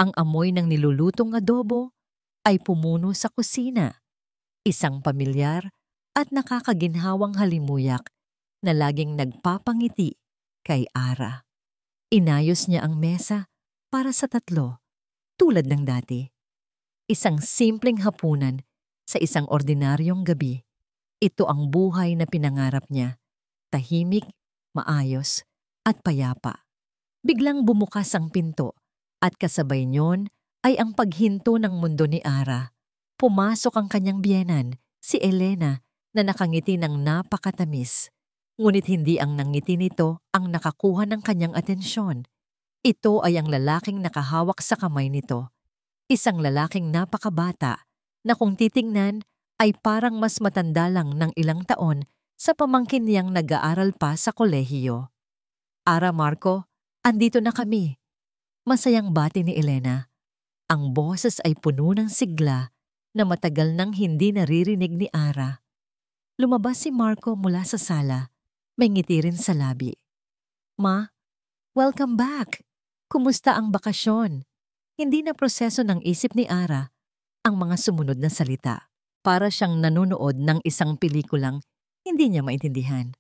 Ang amoy ng nilulutong adobo ay pumuno sa kusina, isang pamilyar at nakakaginhawang halimuyak na laging nagpapangiti kay Ara. Inayos niya ang mesa para sa tatlo, tulad ng dati. Isang simpleng hapunan sa isang ordinaryong gabi. Ito ang buhay na pinangarap niya, tahimik, maayos, at payapa. Biglang bumukas ang pinto at kasabay niyon ay ang paghinto ng mundo ni Ara. Pumasok ang kanyang biyenan, si Elena, na nakangiti ng napakatamis. Ngunit hindi ang nangiti nito ang nakakuha ng kanyang atensyon. Ito ay ang lalaking nakahawak sa kamay nito. Isang lalaking napakabata na kung titingnan ay parang mas matanda lang ng ilang taon sa pamangkin niyang nag-aaral pa sa kolehiyo. Ara, Marco, andito na kami. Masayang bati ni Elena. Ang boses ay puno ng sigla na matagal nang hindi naririnig ni Ara. Lumabas si Marco mula sa sala. May ngiti rin sa labi. Ma, welcome back. Kumusta ang bakasyon? Hindi na proseso ng isip ni Ara ang mga sumunod na salita. Para siyang nanonood ng isang pelikulang hindi niya maintindihan.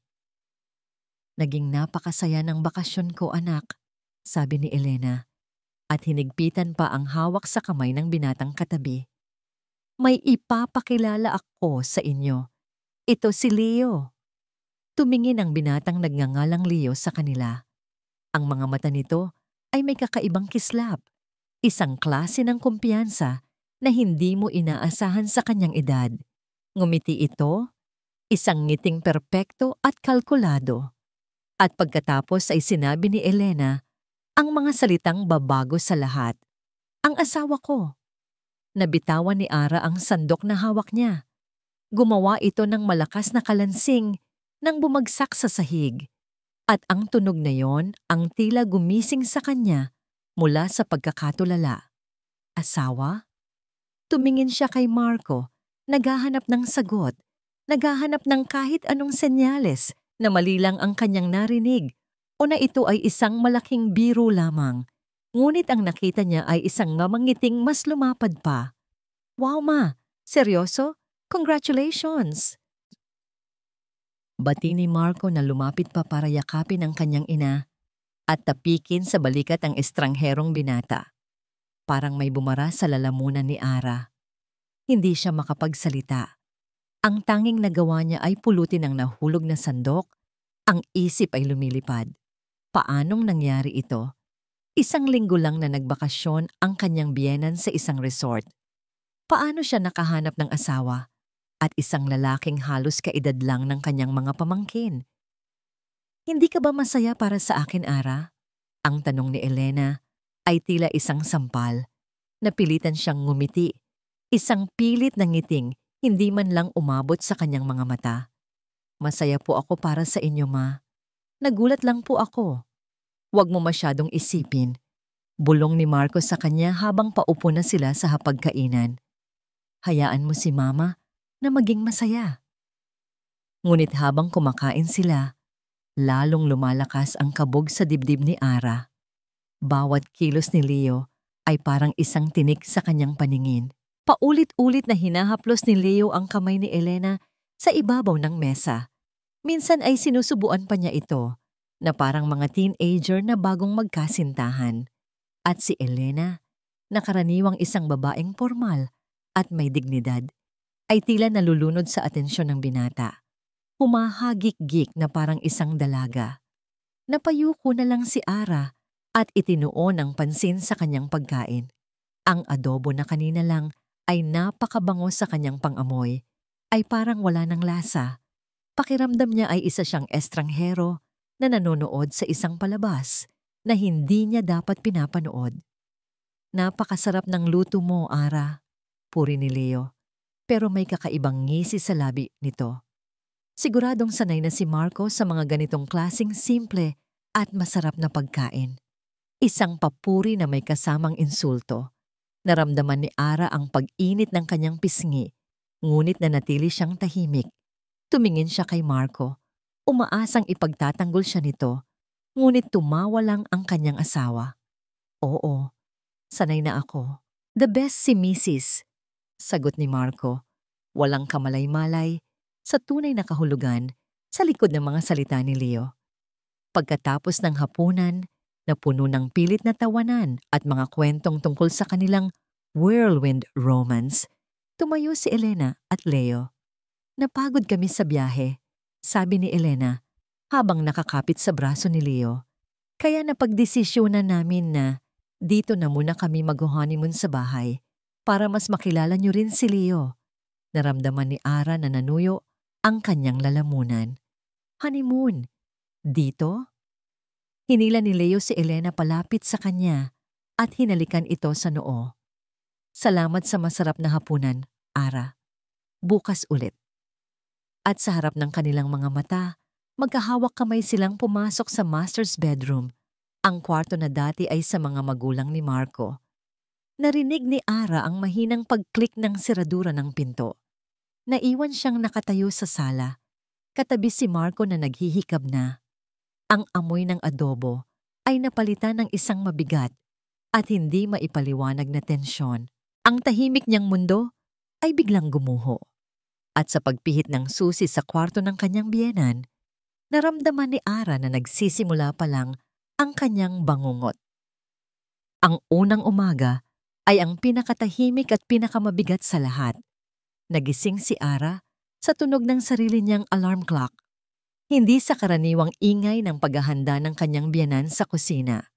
Naging napakasaya ng bakasyon ko, anak, sabi ni Elena, at hinigpitan pa ang hawak sa kamay ng binatang katabi. May ipapakilala ako sa inyo. Ito si Leo. Tumingin ang binatang nagngangalang Leo sa kanila. Ang mga mata nito ay may kakaibang kislap, isang klase ng kumpiyansa na hindi mo inaasahan sa kanyang edad. Ngumiti ito, isang ngiting perpekto at kalkulado. At pagkatapos ay sinabi ni Elena ang mga salitang babago sa lahat. Ang asawa ko. Nabitawan ni Ara ang sandok na hawak niya. Gumawa ito ng malakas na kalansing nang bumagsak sa sahig. At ang tunog na yon ang tila gumising sa kanya mula sa pagkakatulala. Asawa? Tumingin siya kay Marco, naghahanap ng sagot, naghahanap ng kahit anong senyales na mali lang ang kanyang narinig o na ito ay isang malaking biro lamang. Ngunit ang nakita niya ay isang mamangiting mas lumapad pa. Wow, ma! Seryoso? Congratulations! Bati ni Marco na lumapit pa para yakapin ang kanyang ina at tapikin sa balikat ang estrangherong binata. Parang may bumara sa lalamunan ni Ara. Hindi siya makapagsalita. Ang tanging nagawa niya ay pulutin ang nahulog na sandok. Ang isip ay lumilipad. Paanong nangyari ito? Isang linggo lang na nagbakasyon ang kanyang biyenan sa isang resort. Paano siya nakahanap ng asawa at isang lalaking halos kaedad lang ng kanyang mga pamangkin? Hindi ka ba masaya para sa akin, Ara? Ang tanong ni Elena ay tila isang sampal. Napilitan siyang ngumiti. Isang pilit na ngiting hindi man lang umabot sa kanyang mga mata. Masaya po ako para sa inyo, ma. Nagulat lang po ako. Huwag mo masyadong isipin. Bulong ni Marco sa kanya habang paupo na sila sa hapagkainan. Hayaan mo si Mama na maging masaya. Ngunit habang kumakain sila, lalong lumalakas ang kabog sa dibdib ni Ara. Bawat kilos ni Leo ay parang isang tinik sa kanyang paningin. Paulit-ulit na hinahaplos ni Leo ang kamay ni Elena sa ibabaw ng mesa. Minsan ay sinusubuan pa niya ito, na parang mga teenager na bagong magkasintahan. At si Elena, na karaniwang isang babaeng formal at may dignidad, ay tila nalulunod sa atensyon ng binata. Humahagik-gik na parang isang dalaga. Napayuko na lang si Ara at itinuon ang pansin sa kanyang pagkain. Ang adobo na kanina lang ay napakabango sa kanyang pangamoy, ay parang wala ng lasa. Pakiramdam niya ay isa siyang estranghero na nanonood sa isang palabas na hindi niya dapat pinapanood. Napakasarap ng luto mo, Ara, puri ni Leo, pero may kakaibang ngisi sa labi nito. Siguradong sanay na si Marco sa mga ganitong klasing simple at masarap na pagkain. Isang papuri na may kasamang insulto. Naramdaman ni Ara ang pag-init ng kanyang pisngi, ngunit nanatili siyang tahimik. Tumingin siya kay Marco. Umaasang ipagtatanggol siya nito, ngunit tumawa lang ang kanyang asawa. Oo, Sanay na ako. The best si Mrs. Sagot ni Marco. Walang kamalay-malay, sa tunay na kahulugan, sa likod ng mga salita ni Leo. Pagkatapos ng hapunan, na puno ng pilit na tawanan at mga kwentong tungkol sa kanilang whirlwind romance, tumayo si Elena at Leo. Napagod kami sa biyahe, sabi ni Elena, habang nakakapit sa braso ni Leo. Kaya napagdesisyonan namin na dito na muna kami mag-honeymoon sa bahay para mas makilala niyo rin si Leo. Naramdaman ni Ara na nanuyo ang kanyang lalamunan. Honeymoon? Dito? Hinila ni Leo si Elena palapit sa kanya at hinalikan ito sa noo. Salamat sa masarap na hapunan, Ara. Bukas ulit. At sa harap ng kanilang mga mata, magkahawak kamay silang pumasok sa master's bedroom, ang kwarto na dati ay sa mga magulang ni Marco. Narinig ni Ara ang mahinang pag-click ng seradura ng pinto. Naiwan siyang nakatayo sa sala, katabi si Marco na naghihikab na. Ang amoy ng adobo ay napalitan ng isang mabigat at hindi maipaliwanag na tensyon. Ang tahimik niyang mundo ay biglang gumuho. At sa pagpihit ng susi sa kwarto ng kanyang biyenan, naramdaman ni Ara na nagsisimula pa lang ang kanyang bangungot. Ang unang umaga ay ang pinakatahimik at pinakamabigat sa lahat. Nagising si Ara sa tunog ng sarili niyang alarm clock. Hindi sa karaniwang ingay ng paghahanda ng kanyang biyenan sa kusina.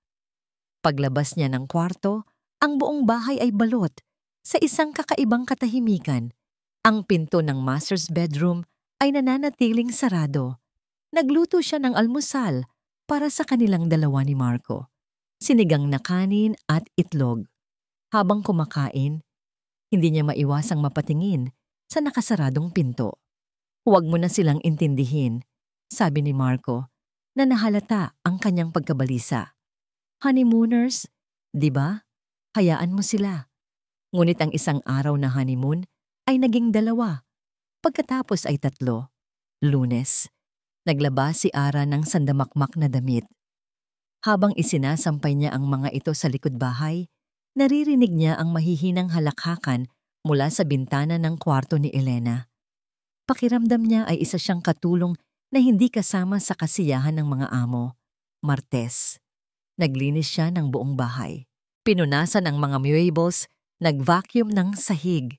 Paglabas niya ng kwarto, ang buong bahay ay balot sa isang kakaibang katahimikan. Ang pinto ng master's bedroom ay nananatiling sarado. Nagluto siya ng almusal para sa kanilang dalawa ni Marco. Sinigang na kanin at itlog. Habang kumakain, hindi niya maiwasang mapatingin sa nakasaradong pinto. Huwag mo na silang intindihin, sabi ni Marco, na nahalata ang kanyang pagkabalisa. Honeymooners, di ba? Hayaan mo sila. Ngunit ang isang araw na honeymoon ay naging 2. Pagkatapos ay 3. Lunes, naglabas si Ara ng sandamakmak na damit. Habang isinasampay niya ang mga ito sa likod bahay, naririnig niya ang mahihinang halakhakan mula sa bintana ng kwarto ni Elena. Pakiramdam niya ay isa siyang katulong na hindi kasama sa kasiyahan ng mga amo. Martes. Naglinis siya ng buong bahay. Pinunasan ang mga meubles, nag-vacuum ng sahig.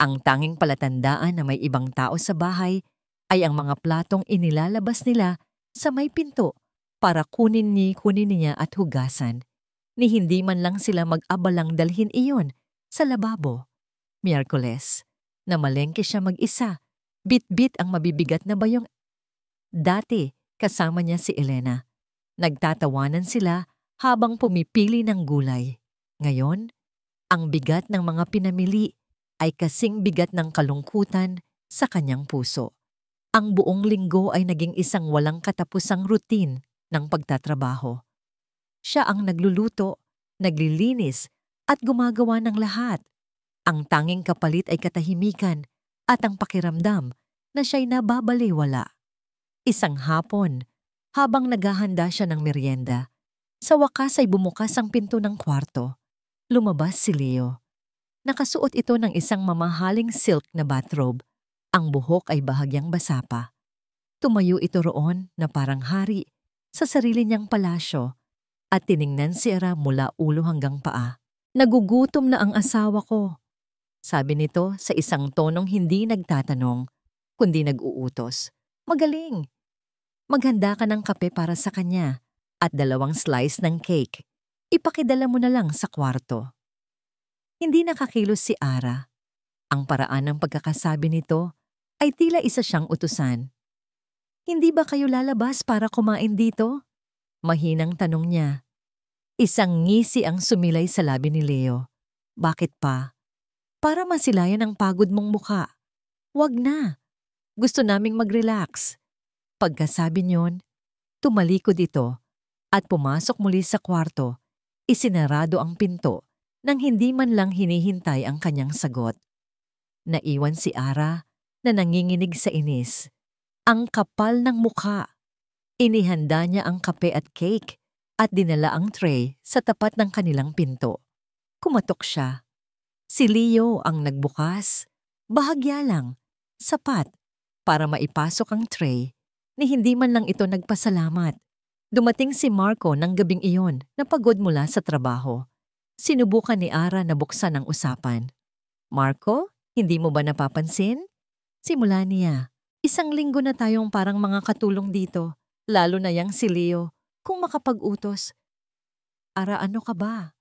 Ang tanging palatandaan na may ibang tao sa bahay ay ang mga platong inilalabas nila sa may pinto para kunin niya at hugasan. Ni hindi man lang sila mag-abalang dalhin iyon sa lababo. Miyerkules, namalengke siya mag-isa. Bit-bit ang mabibigat na bayong. Dati, kasama niya si Elena. Nagtatawanan sila habang pumipili ng gulay. Ngayon, ang bigat ng mga pinamili ay kasing bigat ng kalungkutan sa kanyang puso. Ang buong linggo ay naging isang walang katapusang routine ng pagtatrabaho. Siya ang nagluluto, naglilinis, at gumagawa ng lahat. Ang tanging kapalit ay katahimikan at ang pakiramdam na siya'y nababaliwala. Isang hapon, habang naghahanda siya ng merienda, sa wakas ay bumukas ang pinto ng kwarto. Lumabas si Leo. Nakasuot ito ng isang mamahaling silk na bathrobe. Ang buhok ay bahagyang basa pa. Tumayo ito roon na parang hari sa sarili niyang palasyo at tiningnan si Ara mula ulo hanggang paa. Nagugutom na ang asawa ko, sabi nito sa isang tonong hindi nagtatanong, kundi nag-uutos. Magaling! Maghanda ka ng kape para sa kanya at 2 slice ng cake. Ipakidala mo na lang sa kwarto. Hindi nakakilos si Ara. Ang paraan ng pagkakasabi nito ay tila isa siyang utusan. Hindi ba kayo lalabas para kumain dito? Mahinang tanong niya. Isang ngisi ang sumilay sa labi ni Leo. Bakit pa? Para masilayan ang pagod mong mukha. Wag na. Gusto naming mag-relax. Pagkasabi niyon, tumalikod ito at pumasok muli sa kwarto. Isinarado ang pinto nang hindi man lang hinihintay ang kanyang sagot. Naiwan si Ara na nanginginig sa inis. Ang kapal ng mukha. Inihanda niya ang kape at cake at dinala ang tray sa tapat ng kanilang pinto. Kumatok siya. Si Leo ang nagbukas. Bahagya lang, sapat, para maipasok ang tray ni hindi man lang ito nagpasalamat. Dumating si Marco ng gabing iyon na pagod mula sa trabaho. Sinubukan ni Ara na buksan ang usapan. Marco, hindi mo ba napapansin? Simula niya. Isang linggo na tayong parang mga katulong dito, lalo na yang si Leo, kung makapag-utos. Ara, ano ka ba?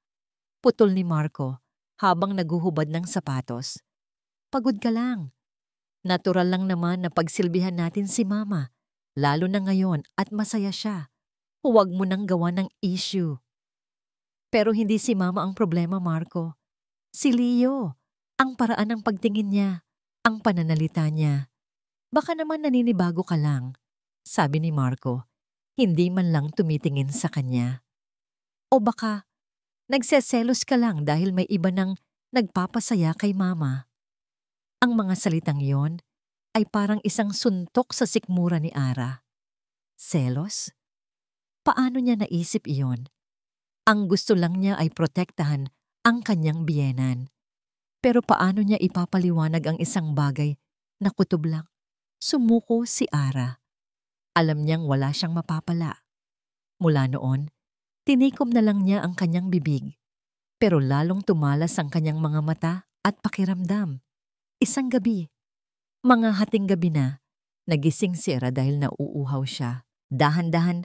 Putol ni Marco habang naguhubad ng sapatos. Pagod ka lang. Natural lang naman na pagsilbihan natin si Mama, lalo na ngayon at masaya siya. Huwag mo nang gawa ng issue. Pero hindi si Mama ang problema, Marco. Si Leo, ang paraan ng pagtingin niya, ang pananalita niya. Baka naman naninibago ka lang, sabi ni Marco, hindi man lang tumitingin sa kanya. O baka, nagseselos ka lang dahil may iba nang nagpapasaya kay Mama. Ang mga salitang yon ay parang isang suntok sa sikmura ni Ara. Selos? Paano niya naisip iyon? Ang gusto lang niya ay protektahan ang kanyang biyenan. Pero paano niya ipapaliwanag ang isang bagay na kutob lang? Sumuko si Ara. Alam niyang wala siyang mapapala. Mula noon, tinikom na lang niya ang kanyang bibig. Pero lalong tumalas ang kanyang mga mata at pakiramdam. Isang gabi, mga hating gabi na, nagising si Ara dahil nauuhaw siya. Dahan-dahan,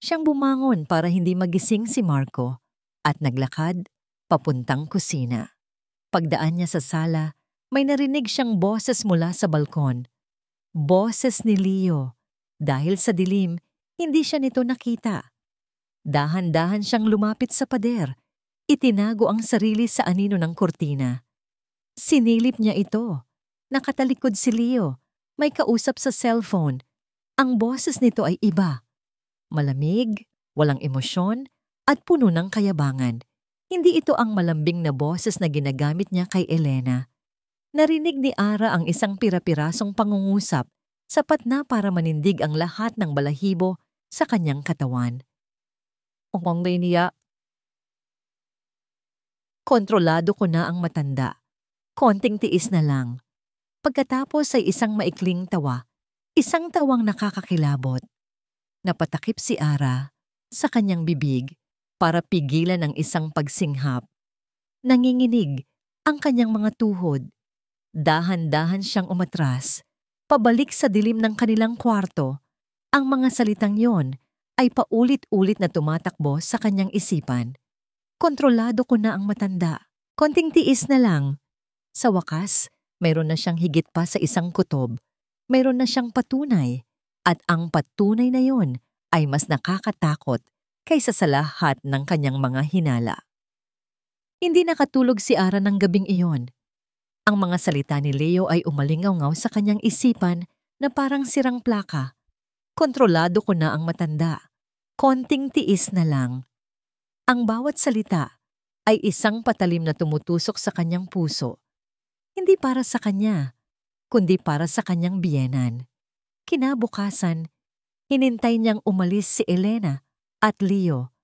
siyang bumangon para hindi magising si Marco at naglakad papuntang kusina. Pagdaan niya sa sala, may narinig siyang boses mula sa balkon. Boses ni Leo. Dahil sa dilim, hindi siya nito nakita. Dahan-dahan siyang lumapit sa pader. Itinago ang sarili sa anino ng kurtina. Sinilip niya ito. Nakatalikod si Leo. May kausap sa cellphone. Ang boses nito ay iba. Malamig, walang emosyon, at puno ng kayabangan. Hindi ito ang malambing na boses na ginagamit niya kay Elena. Narinig ni Ara ang isang pira-pirasong pangungusap, sapat na para manindig ang lahat ng balahibo sa kanyang katawan. Ongong niya. Kontrolado ko na ang matanda. Konting tiis na lang. Pagkatapos ay isang maikling tawa, isang tawang nakakakilabot. Napatakip si Ara sa kanyang bibig para pigilan ang isang pagsinghap. Nanginginig ang kanyang mga tuhod. Dahan-dahan siyang umatras, pabalik sa dilim ng kanilang kwarto. Ang mga salitang yon ay paulit-ulit na tumatakbo sa kanyang isipan. Kontrolado ko na ang matanda. Konting tiis na lang. Sa wakas, mayroon na siyang higit pa sa isang kutob. Mayroon na siyang patunay. At ang patunay na yon ay mas nakakatakot kaysa sa lahat ng kanyang mga hinala. Hindi nakatulog si Ara ng gabing iyon. Ang mga salita ni Leo ay umalingaw-ngaw sa kanyang isipan na parang sirang plaka. Kontrolado ko na ang matanda. Konting tiis na lang. Ang bawat salita ay isang patalim na tumutusok sa kanyang puso. Hindi para sa kanya, kundi para sa kanyang biyenan. Kinabukasan, hinintay niyang umalis si Elena at Leo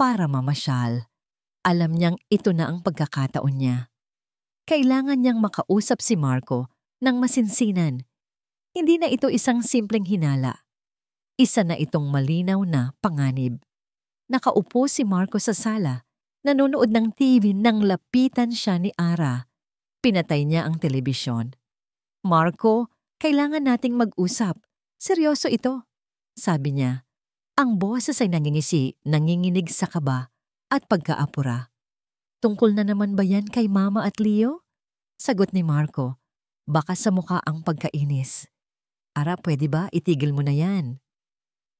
para mamasyal. Alam niyang ito na ang pagkakataon niya. Kailangan niyang makausap si Marco ng masinsinan. Hindi na ito isang simpleng hinala. Isa na itong malinaw na panganib. Nakaupo si Marco sa sala, nanonood ng TV nang lapitan siya ni Ara. Pinatay niya ang telebisyon. Marco, kailangan nating mag-usap. Seryoso ito, sabi niya. Ang boses ay nanginginig sa kaba at pagkaapura. Tungkol na naman ba yan kay Mama at Leo? Sagot ni Marco. Baka sa mukha ang pagkainis. Ara, pwede ba itigil mo na yan?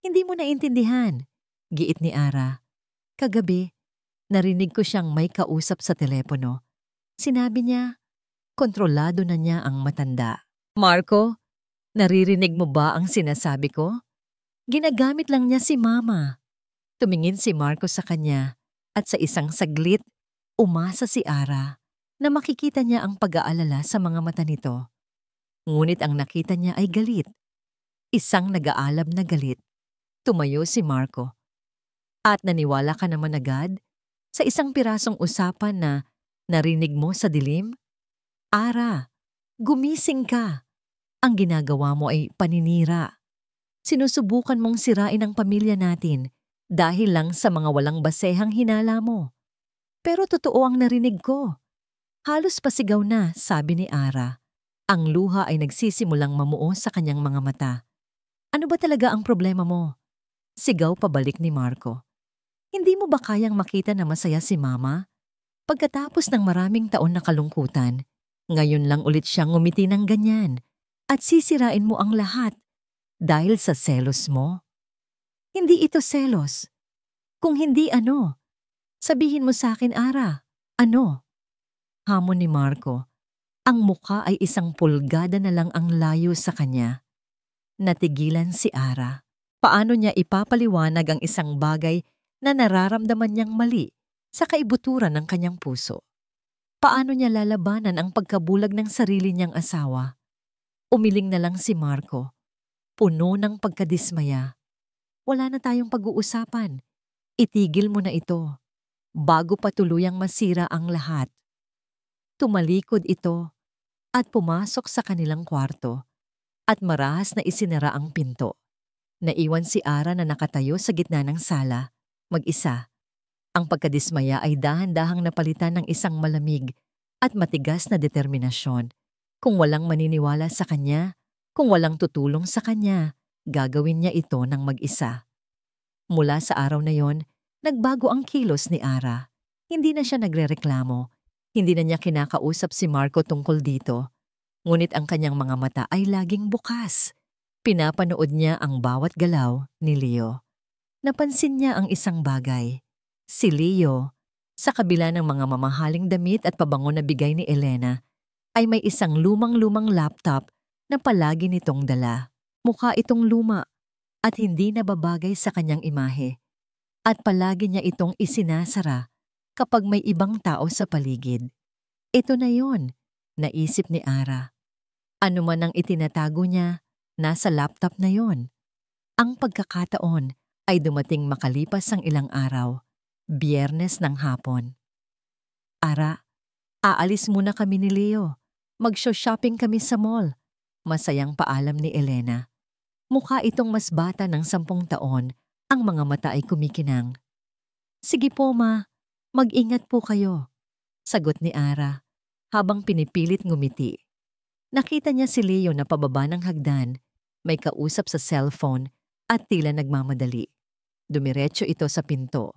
Hindi mo naintindihan, giit ni Ara. Kagabi, narinig ko siyang may kausap sa telepono. Sinabi niya, kontrolado na niya ang matanda. Marco, naririnig mo ba ang sinasabi ko? Ginagamit lang niya si Mama. Tumingin si Marco sa kanya at sa isang saglit, umasa si Ara na makikita niya ang pag-aalala sa mga mata nito. Ngunit ang nakita niya ay galit. Isang nag-aalab na galit. Tumayo si Marco. At naniwala ka naman agad? Sa isang pirasong usapan na narinig mo sa dilim? Ara, gumising ka. Ang ginagawa mo ay paninira. Sinusubukan mong sirain ang pamilya natin dahil lang sa mga walang basehang hinala mo. Pero totoo ang narinig ko. Halos pasigaw na, sabi ni Ara. Ang luha ay nagsisimulang mamuo sa kanyang mga mata. Ano ba talaga ang problema mo? Sigaw pabalik ni Marco. Hindi mo ba kayang makita na masaya si Mama? Pagkatapos ng maraming taon na kalungkutan, ngayon lang ulit siyang ngumiti ng ganyan at sisirain mo ang lahat dahil sa selos mo? Hindi ito selos. Kung hindi ano? Sabihin mo sa akin, Ara. Ano? Hamon ni Marco. Ang mukha ay isang pulgada na lang ang layo sa kanya. Natigilan si Ara. Paano niya ipapaliwanag ang isang bagay na nararamdaman niyang mali sa kaibuturan ng kanyang puso? Paano niya lalabanan ang pagkabulag ng sarili niyang asawa? Umiling na lang si Marco, puno ng pagkadismaya. Wala na tayong pag-uusapan. Itigil mo na ito, bago pa tuluyang masira ang lahat. Tumalikod ito at pumasok sa kanilang kwarto at marahas na isinara ang pinto. Naiwan si Ara na nakatayo sa gitna ng sala, mag-isa. Ang pagkadismaya ay dahan-dahang napalitan ng isang malamig at matigas na determinasyon. Kung walang maniniwala sa kanya, kung walang tutulong sa kanya, gagawin niya ito ng mag-isa. Mula sa araw na yon, nagbago ang kilos ni Ara. Hindi na siya nagrereklamo. Hindi na niya kinakausap si Marco tungkol dito. Ngunit ang kanyang mga mata ay laging bukas. Pinapanood niya ang bawat galaw ni Leo. Napansin niya ang isang bagay. Si Leo, sa kabila ng mga mamahaling damit at pabango na bigay ni Elena, ay may isang lumang-lumang laptop na palagi nitong dala. Mukha itong luma at hindi nababagay sa kanyang imahe. At palagi niya itong isinasara kapag may ibang tao sa paligid. Ito na yon, naisip ni Ara. Ano man ang itinatago niya, nasa laptop na yon. Ang pagkakataon ay dumating makalipas ang ilang araw, Biyernes ng hapon. Ara, aalis muna kami ni Leo. Mag-shopping kami sa mall. Masayang paalam ni Elena. Mukha itong mas bata ng 10 taon, ang mga mata ay kumikinang. Sige po ma, mag-ingat po kayo, sagot ni Ara, habang pinipilit ngumiti. Nakita niya si Leo na pababa ng hagdan, may kausap sa cellphone at tila nagmamadali. Dumiretso ito sa pinto.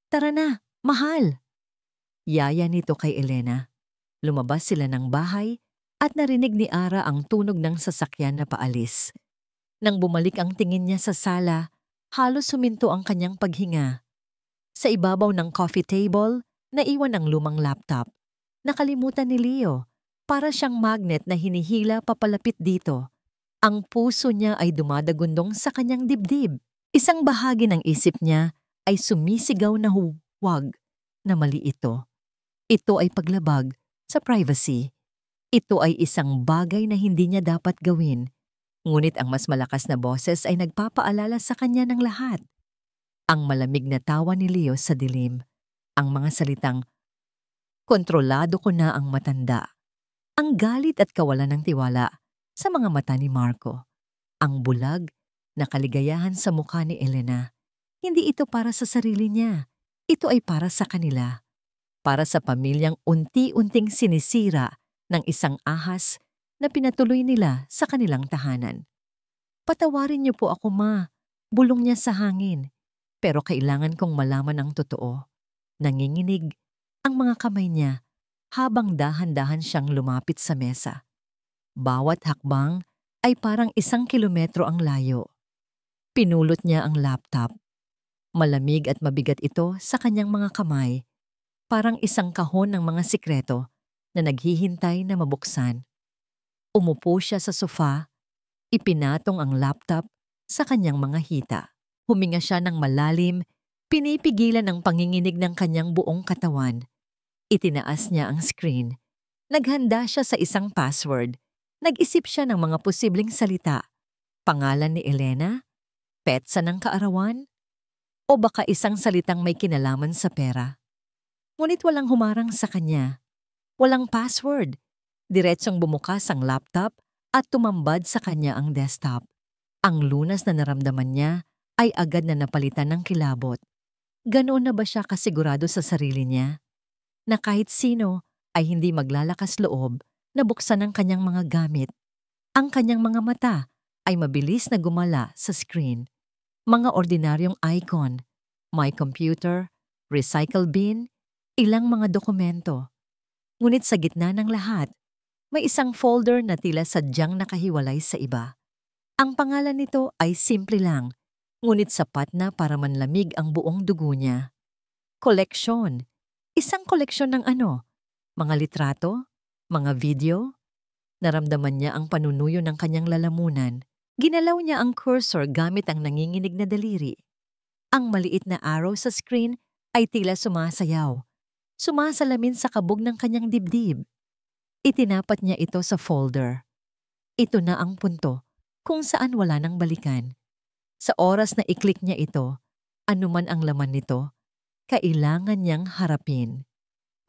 Tara na, mahal! Yaya nito kay Elena. Lumabas sila ng bahay at narinig ni Ara ang tunog ng sasakyan na paalis. Nang bumalik ang tingin niya sa sala, halos huminto ang kanyang paghinga. Sa ibabaw ng coffee table, naiwan ang lumang laptop. Nakalimutan ni Leo. Para siyang magnet na hinihila papalapit dito. Ang puso niya ay dumadagundong sa kanyang dibdib. Isang bahagi ng isip niya ay sumisigaw na huwag na mali ito. Ito ay paglabag sa privacy. Ito ay isang bagay na hindi niya dapat gawin. Ngunit ang mas malakas na boses ay nagpapaalala sa kanya ng lahat. Ang malamig na tawa ni Leo sa dilim. Ang mga salitang, kontrolado ko na ang matanda. Ang galit at kawalan ng tiwala sa mga mata ni Marco. Ang bulag na kaligayahan sa mukha ni Elena. Hindi ito para sa sarili niya. Ito ay para sa kanila. Para sa pamilyang unti-unting sinisira ng isang ahas na pinatuloy nila sa kanilang tahanan. Patawarin niyo po ako, ma. Bulong niya sa hangin. Pero kailangan kong malaman ang totoo. Nanginginig ang mga kamay niya habang dahan-dahan siyang lumapit sa mesa. Bawat hakbang ay parang 1 kilometro ang layo. Pinulot niya ang laptop. Malamig at mabigat ito sa kanyang mga kamay, parang isang kahon ng mga sikreto na naghihintay na mabuksan. Umupo siya sa sofa, ipinatong ang laptop sa kanyang mga hita. Huminga siya ng malalim, pinipigilan ang panginginig ng kanyang buong katawan. Itinaas niya ang screen. Naghanda siya sa isang password. Nag-isip siya ng mga posibleng salita. Pangalan ni Elena? Petsa ng kaarawan? O baka isang salitang may kinalaman sa pera? Ngunit walang humarang sa kanya. Walang password. Diretsong bumukas ang laptop at tumambad sa kanya ang desktop. Ang lunas na naramdaman niya ay agad na napalitan ng kilabot. Ganoon na ba siya kasigurado sa sarili niya? Na kahit sino ay hindi maglalakas loob na buksan ang kanyang mga gamit. Ang kanyang mga mata ay mabilis na gumala sa screen. Mga ordinaryong icon, my computer, recycle bin, ilang mga dokumento. Ngunit sa gitna ng lahat, may isang folder na tila sadyang nakahiwalay sa iba. Ang pangalan nito ay simple lang, ngunit sapat na para manlamig ang buong dugo niya. Koleksyon. Isang koleksyon ng ano? Mga litrato? Mga video? Naramdaman niya ang panunuyo ng kanyang lalamunan. Ginalaw niya ang cursor gamit ang nanginginig na daliri. Ang maliit na arrow sa screen ay tila sumasayaw. Sumasalamin sa kabog ng kanyang dibdib. Itinapat niya ito sa folder. Ito na ang punto kung saan wala nang balikan. Sa oras na i-click niya ito, anuman ang laman nito, kailangan niyang harapin.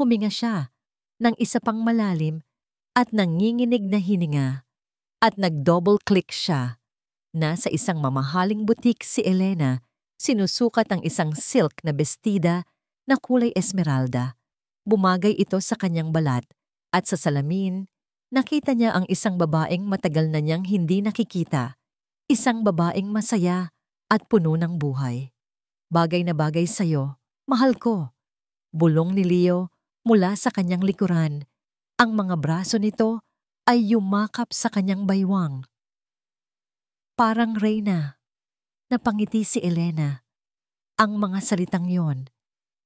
Huminga siya ng isa pang malalim at nanginginig na hininga at nag-double-click siya. Nasa isang mamahaling butik si Elena, sinusukat ang isang silk na bestida na kulay esmeralda. Bumagay ito sa kanyang balat at sa salamin, nakita niya ang isang babaeng matagal na niyang hindi nakikita. Isang babaeng masaya at puno ng buhay. Bagay na bagay sa'yo, mahal ko. Bulong ni Leo mula sa kanyang likuran. Ang mga braso nito ay yumakap sa kanyang baywang. Parang reyna. Napangiti si Elena. Ang mga salitang yon,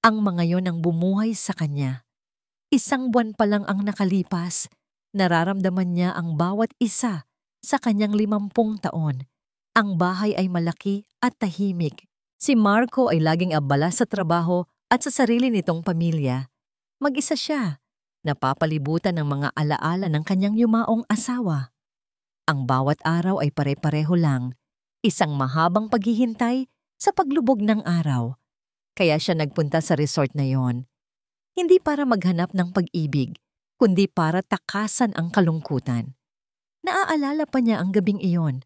ang mga yon ang bumuhay sa kanya. Isang buwan pa lang ang nakalipas, nararamdaman niya ang bawat isa sa kanyang 50 taon. Ang bahay ay malaki at tahimik. Si Marco ay laging abala sa trabaho at sa sarili nitong pamilya. Mag-isa siya, napapalibutan ng mga alaala ng kanyang yumaong asawa. Ang bawat araw ay pare-pareho lang, isang mahabang paghihintay sa paglubog ng araw. Kaya siya nagpunta sa resort na yon. Hindi para maghanap ng pag-ibig, kundi para takasan ang kalungkutan. Naaalala pa niya ang gabing iyon.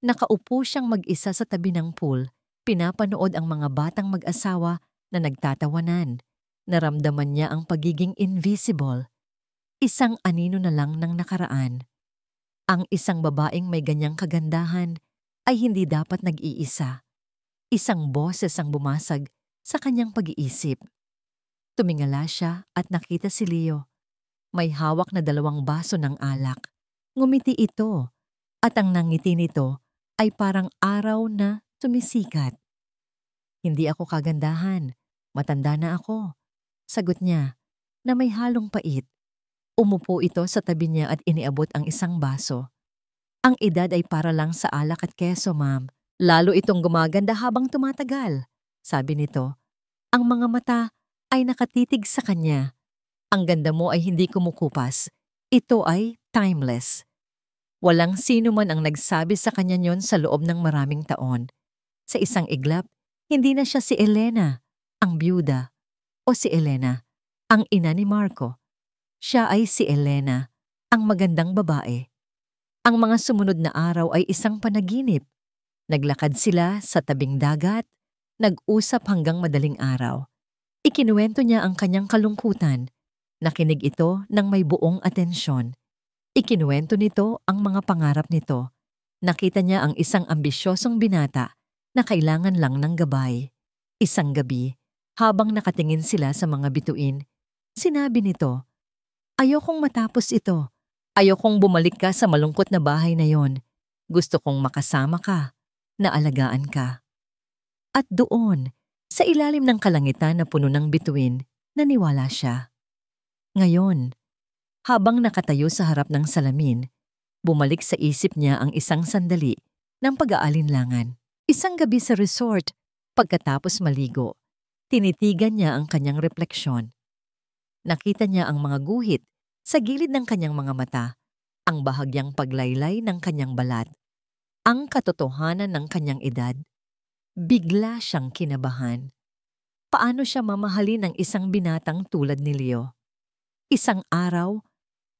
Nakaupo siyang mag-isa sa tabi ng pool, pinapanood ang mga batang mag-asawa na nagtatawanan. Naramdaman niya ang pagiging invisible. Isang anino na lang ng nakaraan. Ang isang babaeng may ganyang kagandahan ay hindi dapat nag-iisa. Isang boses ang bumasag sa kanyang pag-iisip. Tumingala siya at nakita si Leo. May hawak na 2 baso ng alak. Ngumiti ito at ang nangiti nito ay parang araw na tumisikat. Hindi ako kagandahan, matanda na ako. Sagot niya na may halong pait. Umupo ito sa tabi niya at iniabot ang isang baso. Ang edad ay para lang sa alak at keso, ma'am. Lalo itong gumaganda habang tumatagal, sabi nito. Ang mga mata ay nakatitig sa kanya. Ang ganda mo ay hindi kumukupas. Ito ay timeless. Walang sino man ang nagsabi sa kanya niyon sa loob ng maraming taon. Sa isang iglap, hindi na siya si Elena, ang byuda, o si Elena, ang ina ni Marco. Siya ay si Elena, ang magandang babae. Ang mga sumunod na araw ay isang panaginip. Naglakad sila sa tabing dagat, nag-usap hanggang madaling araw. Ikinuwento niya ang kanyang kalungkutan. Nakinig ito ng may buong atensyon. Ikinuwento nito ang mga pangarap nito. Nakita niya ang isang ambisyosong binata na kailangan lang ng gabay. Isang gabi, habang nakatingin sila sa mga bituin, sinabi nito, "Ayokong matapos ito. Ayokong bumalik ka sa malungkot na bahay na yon. Gusto kong makasama ka, na alagaan ka." At doon, sa ilalim ng kalangitan na puno ng bituin, naniwala siya. Ngayon, habang nakatayo sa harap ng salamin, bumalik sa isip niya ang isang sandali ng pag-aalinlangan. Isang gabi sa resort, pagkatapos maligo, tinitigan niya ang kanyang refleksyon. Nakita niya ang mga guhit sa gilid ng kanyang mga mata, ang bahagyang paglaylay ng kanyang balat, ang katotohanan ng kanyang edad. Bigla siyang kinabahan. Paano siya mamahalin ng isang binatang tulad ni Leo? Isang araw,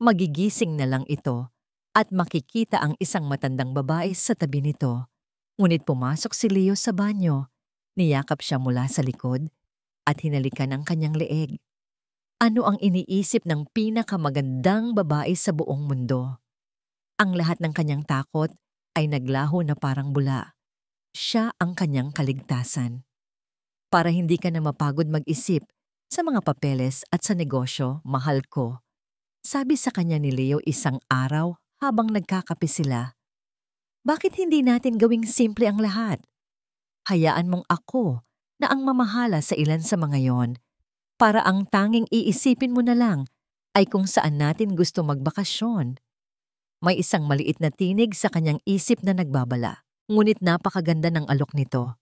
magigising na lang ito at makikita ang isang matandang babae sa tabi nito. Ngunit pumasok si Leo sa banyo, niyakap siya mula sa likod at hinalikan ang kanyang leeg. Ano ang iniisip ng pinakamagandang babae sa buong mundo? Ang lahat ng kanyang takot ay naglaho na parang bula. Siya ang kanyang kaligtasan. Para hindi ka na mapagod mag-isip sa mga papeles at sa negosyo, mahal ko. Sabi sa kanya ni Leo isang araw habang nagkakape sila. Bakit hindi natin gawing simple ang lahat? Hayaan mong ako na ang mamahala sa ilan sa mga yon, para ang tanging iisipin mo na lang ay kung saan natin gusto magbakasyon. May isang maliit na tinig sa kanyang isip na nagbabala, ngunit napakaganda ng alok nito.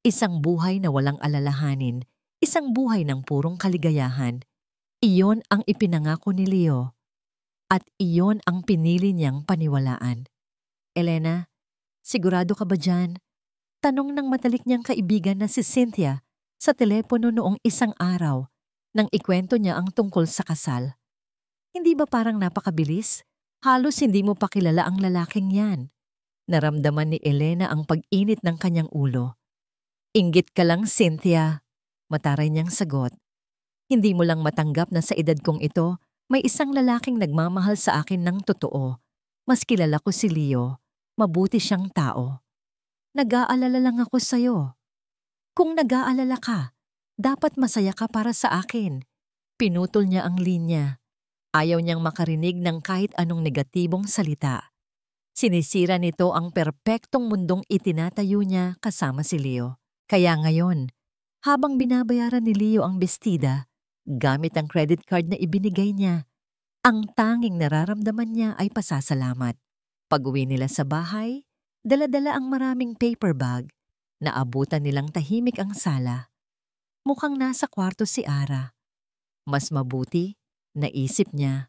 Isang buhay na walang alalahanin, isang buhay ng purong kaligayahan. Iyon ang ipinangako ni Leo at iyon ang pinili niyang paniwalaan. Elena, sigurado ka ba dyan? Tanong ng matalik niyang kaibigan na si Cynthia sa telepono noong isang araw nang ikwento niya ang tungkol sa kasal. Hindi ba parang napakabilis? Halos hindi mo pa kilala ang lalaking yan. Naramdaman ni Elena ang pag-init ng kanyang ulo. Inggit ka lang, Cynthia, mataray niyang sagot. Hindi mo lang matanggap na sa edad kong ito, may isang lalaking nagmamahal sa akin ng totoo. Mas kilala ko si Leo. Mabuti siyang tao. Nag-aalala lang ako sa'yo. Kung nag-aalala ka, dapat masaya ka para sa akin. Pinutol niya ang linya. Ayaw niyang makarinig ng kahit anong negatibong salita. Sinisira nito ang perpektong mundong itinatayo niya kasama si Leo. Kaya ngayon, habang binabayaran ni Leo ang bestida, gamit ang credit card na ibinigay niya, ang tanging nararamdaman niya ay pasasalamat. Pag-uwi nila sa bahay, dala-dala ang maraming paper bag. Naabutan nilang tahimik ang sala. Mukhang nasa kwarto si Ara. Mas mabuti, naisip niya.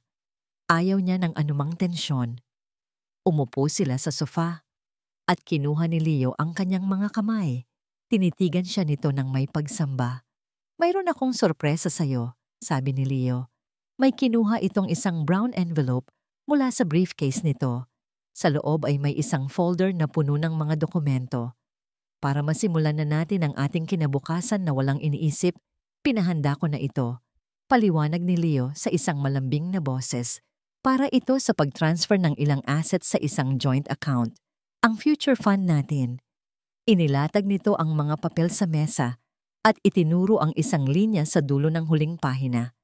Ayaw niya ng anumang tensyon. Umupo sila sa sofa at kinuha ni Leo ang kanyang mga kamay. Tinitigan siya nito ng may pagsamba. Mayroon akong sorpresa sa'yo, sabi ni Leo. May kinuha itong isang brown envelope mula sa briefcase nito. Sa loob ay may isang folder na puno ng mga dokumento. Para masimulan na natin ang ating kinabukasan na walang iniisip, pinahanda ko na ito. Paliwanag ni Leo sa isang malambing na boses. Para ito sa pag-transfer ng ilang assets sa isang joint account, ang future fund natin. Inilatag nito ang mga papel sa mesa at itinuro ang isang linya sa dulo ng huling pahina.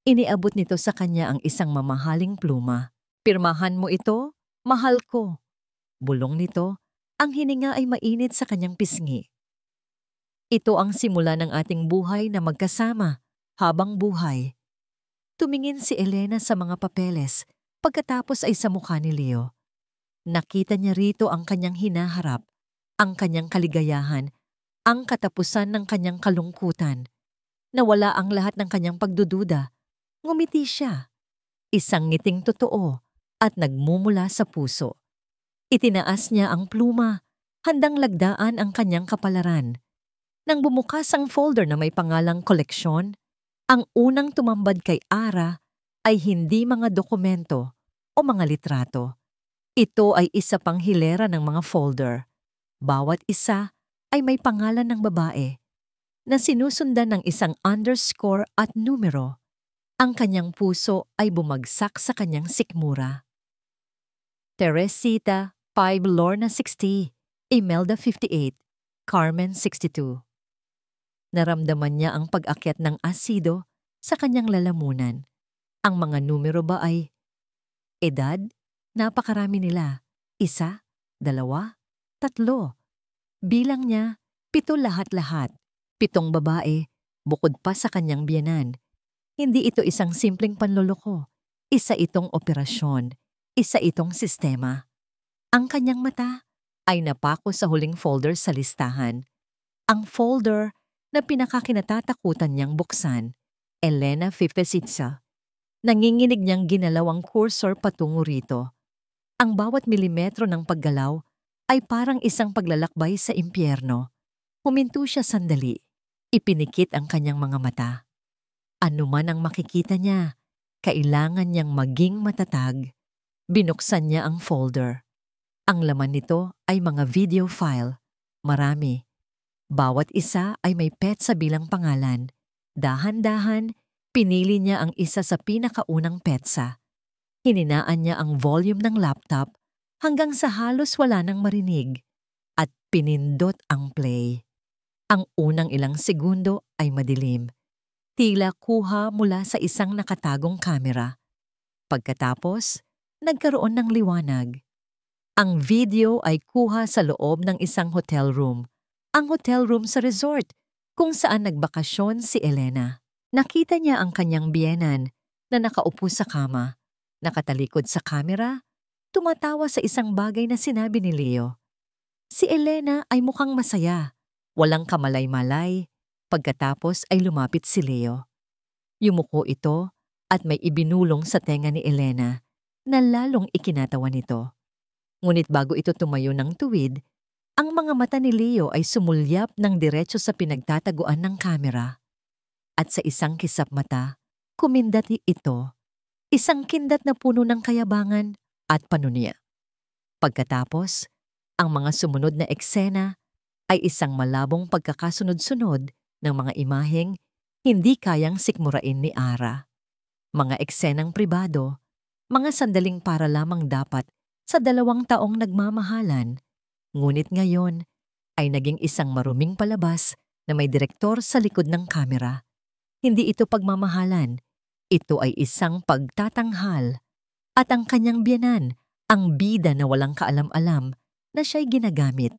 Iniabot nito sa kanya ang isang mamahaling pluma. Pirmahan mo ito, mahal ko. Bulong nito, ang hininga ay mainit sa kanyang pisngi. Ito ang simula ng ating buhay na magkasama habang buhay. Tumingin si Elena sa mga papeles pagkatapos ay sa mukha ni Leo. Nakita niya rito ang kanyang hinaharap, ang kanyang kaligayahan, ang katapusan ng kanyang kalungkutan. Nawala ang lahat ng kanyang pagdududa. Ngumiti siya. Isang ngiting totoo at nagmumula sa puso. Itinaas niya ang pluma, handang lagdaan ang kanyang kapalaran. Nang bumukas ang folder na may pangalang koleksyon, ang unang tumambad kay Ara ay hindi mga dokumento o mga litrato. Ito ay isa pang hilera ng mga folder. Bawat isa ay may pangalan ng babae na sinusundan ng isang underscore at numero. Ang kanyang puso ay bumagsak sa kanyang sikmura. Teresita, 5 Lorna 60, Imelda 58, Carmen 62. Naramdaman niya ang pag-akyat ng asido sa kanyang lalamunan. Ang mga numero ba ay edad? Napakarami nila. 1, 2, 3. Bilang niya, 7 lahat-lahat. 7 babae, bukod pa sa kanyang biyenan. Hindi ito isang simpleng panloloko. Isa itong operasyon. Isa itong sistema. Ang kanyang mata ay napako sa huling folder sa listahan. Ang folder na pinakakinatatakutan niyang buksan, Elena Fifesitsa. Nanginginig niyang ginalaw ang cursor patungo rito. Ang bawat milimetro ng paggalaw ay parang isang paglalakbay sa impyerno. Huminto siya sandali. Ipinikit ang kanyang mga mata. Ano man ang makikita niya, kailangan niyang maging matatag. Binuksan niya ang folder. Ang laman nito ay mga video file. Marami. Bawat isa ay may petsa bilang pangalan. Dahan-dahan, pinili niya ang isa sa pinakaunang petsa. Hininaan niya ang volume ng laptop hanggang sa halos wala nang marinig at pinindot ang play. Ang unang ilang segundo ay madilim. Tila kuha mula sa isang nakatagong kamera. Pagkatapos, nagkaroon ng liwanag. Ang video ay kuha sa loob ng isang hotel room. Ang hotel room sa resort kung saan nagbakasyon si Elena. Nakita niya ang kanyang biyenan na nakaupo sa kama, nakatalikod sa kamera, tumatawa sa isang bagay na sinabi ni Leo. Si Elena ay mukhang masaya, walang kamalay-malay. Pagkatapos ay lumapit si Leo. Yumuko ito at may ibinulong sa tenga ni Elena na lalong ikinatawa nito. Ngunit bago ito tumayo ng tuwid, ang mga mata ni Leo ay sumulyap ng diretso sa pinagtataguan ng kamera. At sa isang kisap mata, kumindat ito, isang kindat na puno ng kayabangan at panunya. Pagkatapos, ang mga sumunod na eksena ay isang malabong pagkakasunod-sunod ng mga imaheng hindi kayang sikmurain ni Ara. Mga eksenang pribado, mga sandaling para lamang dapat sa 2 taong nagmamahalan, ngunit ngayon ay naging isang maruming palabas na may direktor sa likod ng kamera. Hindi ito pagmamahalan, ito ay isang pagtatanghal. At ang kanyang biyenan, ang bida na walang kaalam-alam na siya'y ginagamit.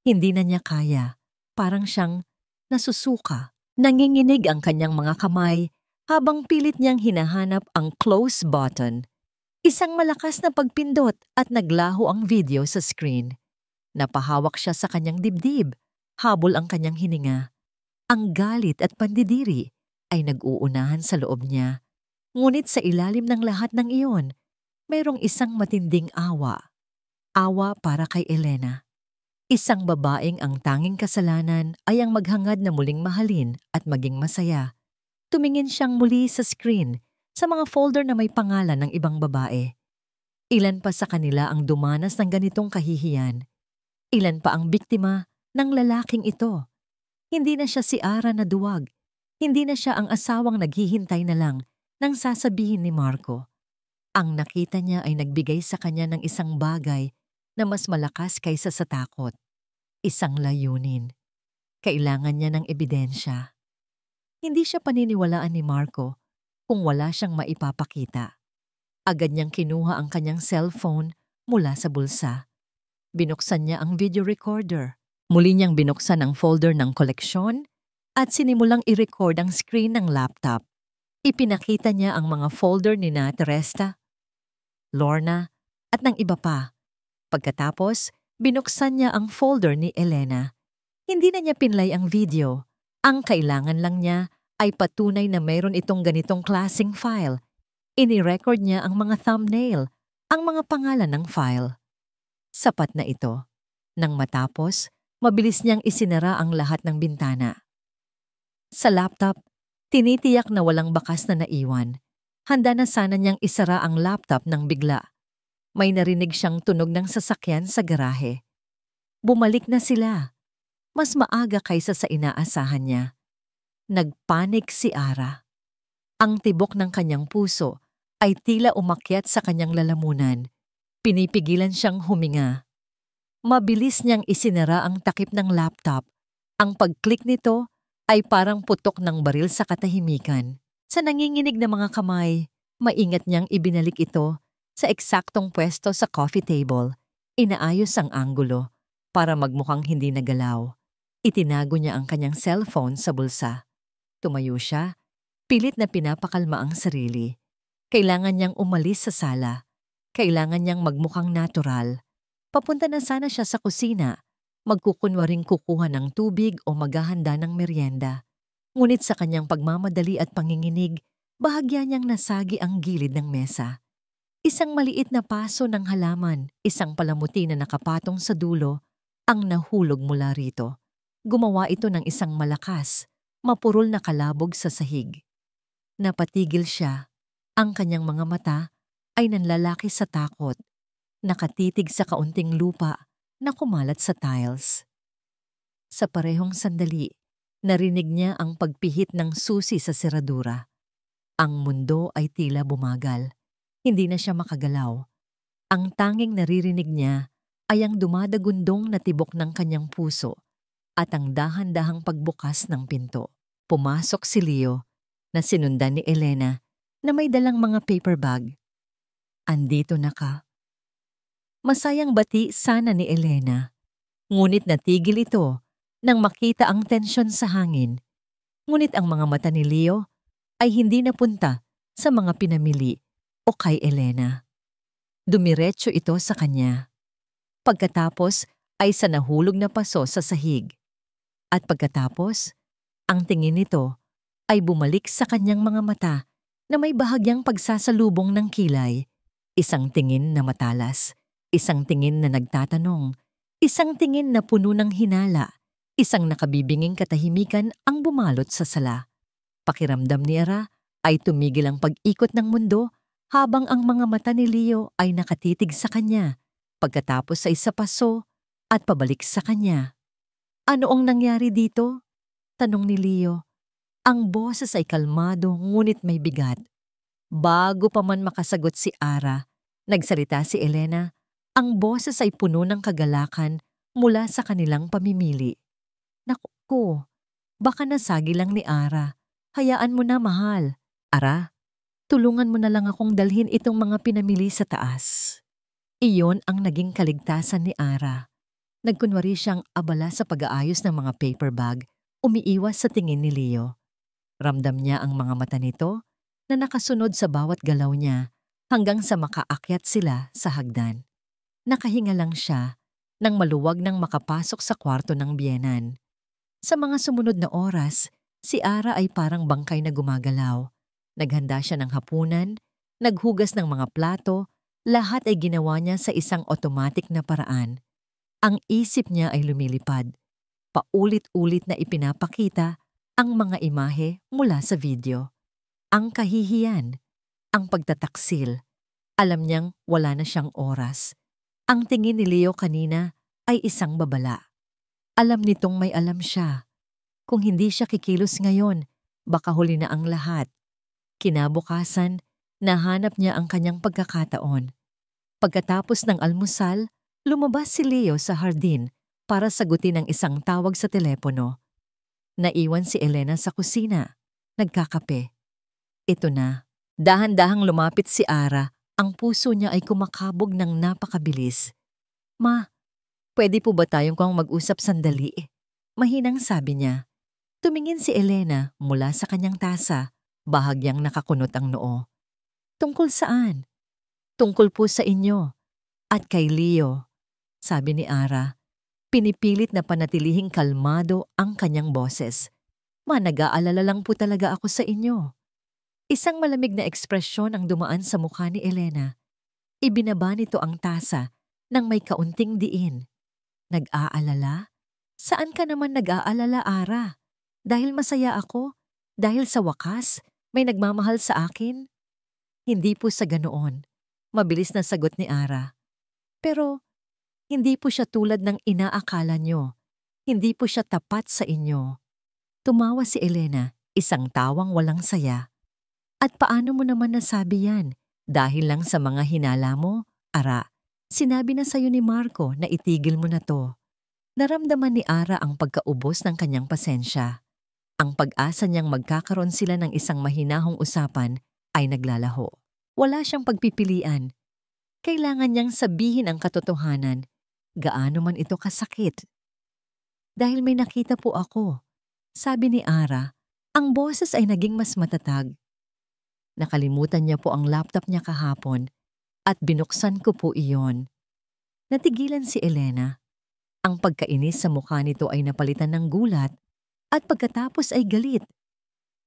Hindi na niya kaya, parang siyang nasusuka. Nanginginig ang kanyang mga kamay habang pilit niyang hinahanap ang close button. Isang malakas na pagpindot at naglaho ang video sa screen. Napahawak siya sa kanyang dibdib, habol ang kanyang hininga. Ang galit at pandidiri ay nag-uunahan sa loob niya. Ngunit sa ilalim ng lahat ng iyon, mayroong isang matinding awa. Awa para kay Elena. Isang babaeng ang tanging kasalanan ay ang maghangad na muling mahalin at maging masaya. Tumingin siyang muli sa screen sa mga folder na may pangalan ng ibang babae. Ilan pa sa kanila ang dumanas ng ganitong kahihiyan? Ilan pa ang biktima ng lalaking ito? Hindi na siya si Ara na duwag. Hindi na siya ang asawang naghihintay na lang nang sasabihin ni Marco. Ang nakita niya ay nagbigay sa kanya ng isang bagay na mas malakas kaysa sa takot. Isang layunin. Kailangan niya ng ebidensya. Hindi siya paniniwalaan ni Marco kung wala siyang maipapakita. Agad niyang kinuha ang kanyang cellphone mula sa bulsa. Binuksan niya ang video recorder. Muli niyang binuksan ang folder ng koleksyon at sinimulang i-record ang screen ng laptop. Ipinakita niya ang mga folder ni Teresa, Lorna at ng iba pa. Pagkatapos, binuksan niya ang folder ni Elena. Hindi na niya pinlay ang video. Ang kailangan lang niya ay patunay na mayroon itong ganitong klaseng file. Ini-record niya ang mga thumbnail, ang mga pangalan ng file. Sapat na ito. Nang matapos, mabilis niyang isinara ang lahat ng bintana. Sa laptop, tinitiyak na walang bakas na naiwan. Handa na sana niyang isara ang laptop nang bigla. May narinig siyang tunog ng sasakyan sa garahe. Bumalik na sila. Mas maaga kaysa sa inaasahan niya. Nagpanik si Ara. Ang tibok ng kanyang puso ay tila umakyat sa kanyang lalamunan. Pinipigilan siyang huminga. Mabilis niyang isinara ang takip ng laptop. Ang pag-click nito ay parang putok ng baril sa katahimikan. Sa nanginginig na mga kamay, maingat niyang ibinalik ito sa eksaktong pwesto sa coffee table. Inaayos ang anggulo para magmukhang hindi nagalaw. Itinago niya ang kanyang cellphone sa bulsa. Tumayo siya, pilit na pinapakalma ang sarili. Kailangan niyang umalis sa sala. Kailangan niyang magmukhang natural. Papunta na sana siya sa kusina. Magkukunwaring kukuha ng tubig o maghahanda ng merienda. Ngunit sa kanyang pagmamadali at panginginig, bahagya niyang nasagi ang gilid ng mesa. Isang maliit na paso ng halaman, isang palamuti na nakapatong sa dulo, ang nahulog mula rito. Gumawa ito ng isang malakas, mapurol na kalabog sa sahig. Napatigil siya. Ang kanyang mga mata ay nanlalaki sa takot, nakatitig sa kaunting lupa na kumalat sa tiles. Sa parehong sandali, narinig niya ang pagpihit ng susi sa seradura. Ang mundo ay tila bumagal. Hindi na siya makagalaw. Ang tanging naririnig niya ay ang dumadagundong na tibok ng kanyang puso at ang dahan-dahang pagbukas ng pinto. Pumasok si Leo na sinundan ni Elena na may dalang mga paper bag. Andito na ka. Masayang bati sana ni Elena, ngunit natigil ito nang makita ang tensyon sa hangin. Ngunit ang mga mata ni Leo ay hindi napunta sa mga pinamili o kay Elena. Dumiretso ito sa kanya. Pagkatapos ay sa nahulog na paso sa sahig. At pagkatapos, ang tingin nito ay bumalik sa kanyang mga mata na may bahagyang pagsasalubong ng kilay. Isang tingin na matalas, isang tingin na nagtatanong, isang tingin na puno ng hinala, isang nakabibinging katahimikan ang bumalot sa sala. Pakiramdam ni Ara ay tumigil ang pag-ikot ng mundo habang ang mga mata ni Leo ay nakatitig sa kanya, pagkatapos ay sa paso at pabalik sa kanya. Ano ang nangyari dito? Tanong ni Leo. Ang boses ay kalmado ngunit may bigat. Bago pa man makasagot si Ara, nagsalita si Elena. Ang boses ay puno ng kagalakan mula sa kanilang pamimili. Naku, baka nasagi lang ni Ara. Hayaan mo na, mahal. Ara, tulungan mo na lang akong dalhin itong mga pinamili sa taas. Iyon ang naging kaligtasan ni Ara. Nagkunwari siyang abala sa pag-aayos ng mga paper bag, umiiwas sa tingin ni Leo. Ramdam niya ang mga mata nito na nakasunod sa bawat galaw niya hanggang sa makaakyat sila sa hagdan. Nakahinga lang siya nang maluwag nang makapasok sa kwarto ng biyenan. Sa mga sumunod na oras, si Ara ay parang bangkay na gumagalaw. Naghanda siya ng hapunan, naghugas ng mga plato, lahat ay ginawa niya sa isang otomatik na paraan. Ang isip niya ay lumilipad. Paulit-ulit na ipinapakita ang mga imahe mula sa video. Ang kahihiyan, ang pagtataksil. Alam niyang wala na siyang oras. Ang tingin ni Leo kanina ay isang babala. Alam nitong may alam siya. Kung hindi siya kikilos ngayon, baka huli na ang lahat. Kinabukasan, nahanap niya ang kanyang pagkakataon. Pagkatapos ng almusal, lumabas si Leo sa hardin para sagutin ang isang tawag sa telepono. Naiwan si Elena sa kusina, nagkakape. Ito na. Dahan-dahang lumapit si Ara. Ang puso niya ay kumakabog ng napakabilis. Ma, pwede po ba tayong mag-usap sandali? Mahinang sabi niya. Tumingin si Elena mula sa kanyang tasa, bahagyang nakakunot ang noo. Tungkol saan? Tungkol po sa inyo. At kay Leo, sabi ni Ara. Pinipilit na panatilihing kalmado ang kanyang boses. Ma, nag-aalala lang po talaga ako sa inyo. Isang malamig na ekspresyon ang dumaan sa mukha ni Elena. Ibinaba nito ang tasa nang may kaunting diin. Nag-aalala? Saan ka naman nag-aalala, Ara? Dahil masaya ako? Dahil sa wakas, may nagmamahal sa akin? Hindi po sa ganoon. Mabilis na sagot ni Ara. Pero hindi po siya tulad ng inaakala nyo. Hindi po siya tapat sa inyo. Tumawa si Elena, isang tawang walang saya. At paano mo naman nasabi yan? Dahil lang sa mga hinala mo? Ara, sinabi na sa'yo ni Marco na itigil mo na to. Naramdaman ni Ara ang pagkaubos ng kanyang pasensya. Ang pag-asa niyang magkakaroon sila ng isang mahinahong usapan ay naglalaho. Wala siyang pagpipilian. Kailangan niyang sabihin ang katotohanan. Gaano man ito kasakit. Dahil may nakita po ako, sabi ni Ara, ang boses ay naging mas matatag. Nakalimutan niya po ang laptop niya kahapon at binuksan ko po iyon. Natigilan si Elena. Ang pagkainis sa mukha nito ay napalitan ng gulat at pagkatapos ay galit.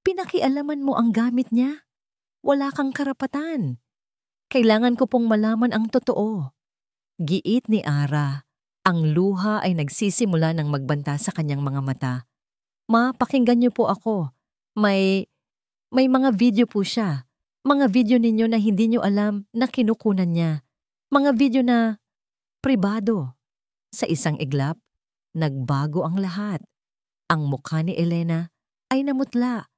Pinakialaman mo ang gamit niya? Wala kang karapatan. Kailangan ko pong malaman ang totoo. Giit ni Ara. Ang luha ay nagsisimula ng magbanta sa kanyang mga mata. Ma, pakinggan niyo po ako. May mga video po siya. Mga video ninyo na hindi niyo alam na kinukunan niya. Mga video na pribado. Sa isang iglap, nagbago ang lahat. Ang mukha ni Elena ay namutla.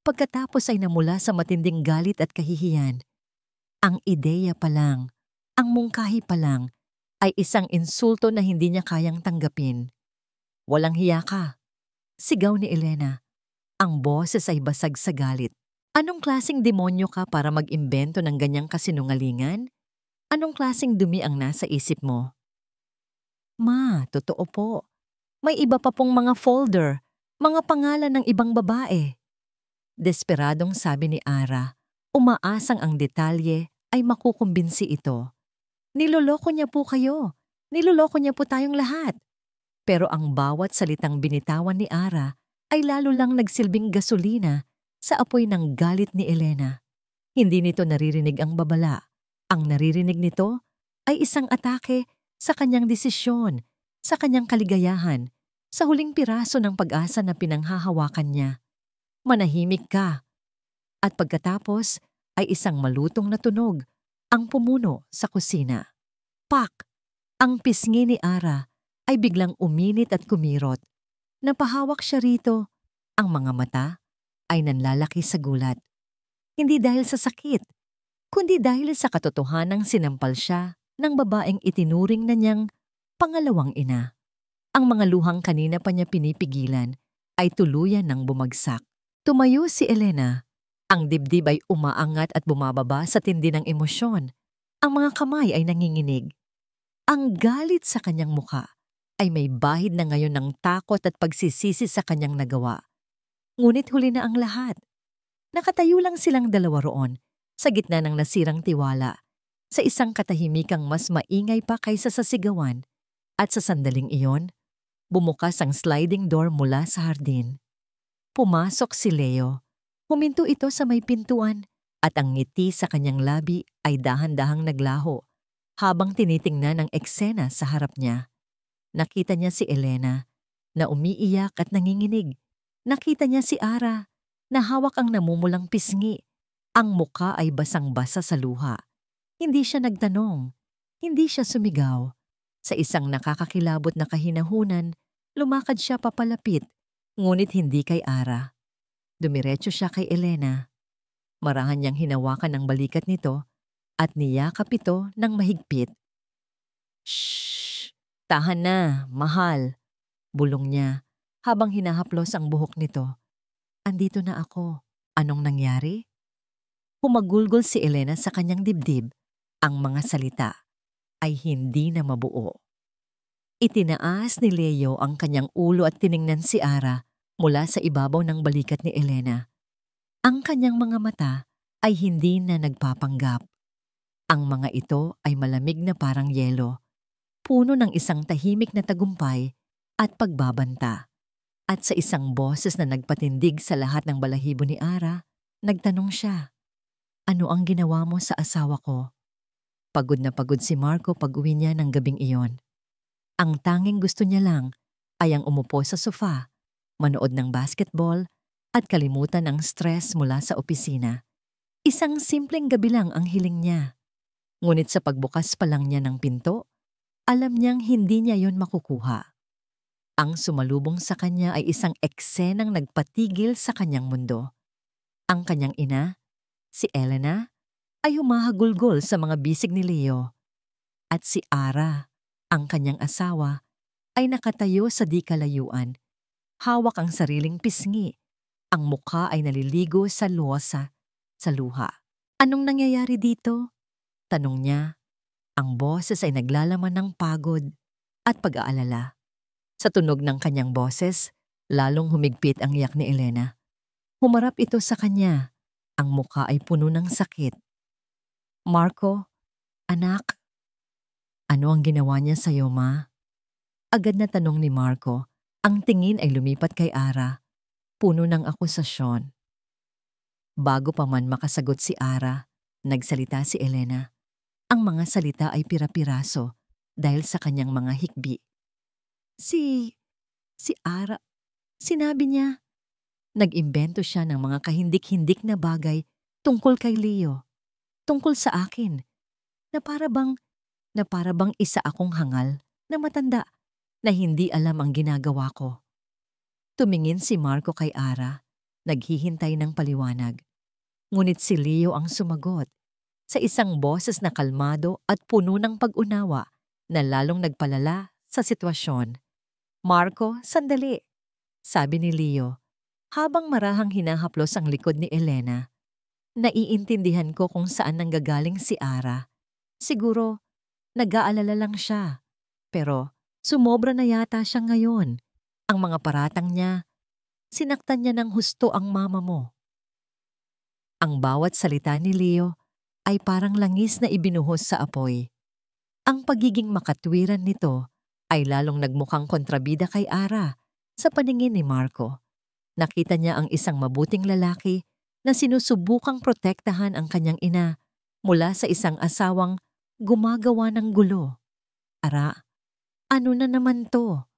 Pagkatapos ay namula sa matinding galit at kahihiyan. Ang ideya pa lang, ang mungkahi pa lang, ay isang insulto na hindi niya kayang tanggapin. Walang hiya ka, sigaw ni Elena. Ang boses ay basag sa galit. Anong klaseng demonyo ka para mag-imbento ng ganyang kasinungalingan? Anong klaseng dumi ang nasa isip mo? Ma, totoo po. May iba pa pong mga folder, mga pangalan ng ibang babae. Desperadong sabi ni Ara, umaasang ang detalye ay makukumbinsi ito. Niloloko niya po kayo. Niloloko niya po tayong lahat. Pero ang bawat salitang binitawan ni Ara ay lalo lang nagsilbing gasolina sa apoy ng galit ni Elena. Hindi nito naririnig ang babala. Ang naririnig nito ay isang atake sa kanyang desisyon, sa kanyang kaligayahan, sa huling piraso ng pag-asa na pinanghahawakan niya. Manahimik ka. At pagkatapos ay isang malutong na tunog ang pumuno sa kusina. Pak! Ang pisngi ni Ara ay biglang uminit at kumirot. Napahawak siya rito. Ang mga mata ay nanlalaki sa gulat. Hindi dahil sa sakit, kundi dahil sa katotohanang sinampal siya ng babaeng itinuring na niyang pangalawang ina. Ang mga luhang kanina pa niya pinipigilan ay tuluyan ng bumagsak. Tumayo si Elena. Ang dibdib ay umaangat at bumababa sa tindi ng emosyon. Ang mga kamay ay nanginginig. Ang galit sa kanyang mukha ay may bahid na ngayon ng takot at pagsisisi sa kanyang nagawa. Ngunit huli na ang lahat. Nakatayo lang silang dalawa roon sa gitna ng nasirang tiwala, sa isang katahimikang mas maingay pa kaysa sa sigawan. At sa sandaling iyon, bumukas ang sliding door mula sa hardin. Pumasok si Leo. Huminto ito sa may pintuan at ang ngiti sa kanyang labi ay dahan-dahang naglaho habang tinitingnan ang eksena sa harap niya. Nakita niya si Elena na umiiyak at nanginginig. Nakita niya si Ara na hawak ang namumulang pisngi. Ang muka ay basang-basa sa luha. Hindi siya nagtanong. Hindi siya sumigaw. Sa isang nakakakilabot na kahinahunan, lumakad siya papalapit, ngunit hindi kay Ara. Dumiretso siya kay Elena. Marahan niyang hinawakan ang balikat nito at niyakap ito ng mahigpit. Shhh! Tahan na, mahal. Bulong niya habang hinahaplos ang buhok nito. Andito na ako. Anong nangyari? Humagulgol si Elena sa kanyang dibdib. Ang mga salita ay hindi na mabuo. Itinaas ni Leo ang kanyang ulo at tiningnan si Ara mula sa ibabaw ng balikat ni Elena. Ang kanyang mga mata ay hindi na nagpapanggap. Ang mga ito ay malamig na parang yelo, puno ng isang tahimik na tagumpay at pagbabanta. At sa isang boses na nagpatindig sa lahat ng balahibo ni Ara, nagtanong siya, "Ano ang ginawa mo sa asawa ko?" Pagod na pagod si Marco pag-uwi niya ng gabing iyon. Ang tanging gusto niya lang ay ang umupo sa sofa, manood ng basketball at kalimutan ang stress mula sa opisina. Isang simpleng gabi lang ang hiling niya. Ngunit sa pagbukas pa lang niya ng pinto, alam niyang hindi niya yon makukuha. Ang sumalubong sa kanya ay isang eksenang nagpatigil sa kanyang mundo. Ang kanyang ina, si Elena, ay humahagulgol sa mga bisig ni Leo. At si Ara, ang kanyang asawa, ay nakatayo sa di kalayuan. Hawak ang sariling pisngi. Ang mukha ay naliligo sa losa, sa luha. Anong nangyayari dito? Tanong niya. Ang boses ay naglalaman ng pagod at pag-aalala. Sa tunog ng kanyang boses, lalong humigpit ang iyak ni Elena. Humarap ito sa kanya. Ang mukha ay puno ng sakit. Marco, anak, ano ang ginawa niya sa'yo, ma? Agad na tanong ni Marco. Ang tingin ay lumipat kay Ara. Puno ng akusasyon. Bago pa man makasagot si Ara, nagsalita si Elena. Ang mga salita ay pira-piraso dahil sa kanyang mga hikbi. Si Sinabi niya, nag-imbento siya ng mga kahindik-hindik na bagay tungkol kay Leo, tungkol sa akin, na para bang isa akong hangal na matanda na hindi alam ang ginagawa ko. Tumingin si Marco kay Ara, naghihintay ng paliwanag. Ngunit si Leo ang sumagot, sa isang boses na kalmado at puno ng pag-unawa na lalong nagpalala sa sitwasyon. Marco, sandali, sabi ni Leo, habang marahang hinahaplos ang likod ni Elena. Naiintindihan ko kung saan nanggagaling si Ara. Siguro, nag-aalala lang siya. Pero, sumobra na yata siya ngayon. Ang mga paratang niya, sinaktan niya ng husto ang mama mo. Ang bawat salita ni Leo ay parang langis na ibinuhos sa apoy. Ang pagiging makatwiran nito ay lalong nagmukhang kontrabida kay Ara sa paningin ni Marco. Nakita niya ang isang mabuting lalaki na sinusubukang protektahan ang kanyang ina mula sa isang asawang gumagawa ng gulo. Ara, ano na naman to?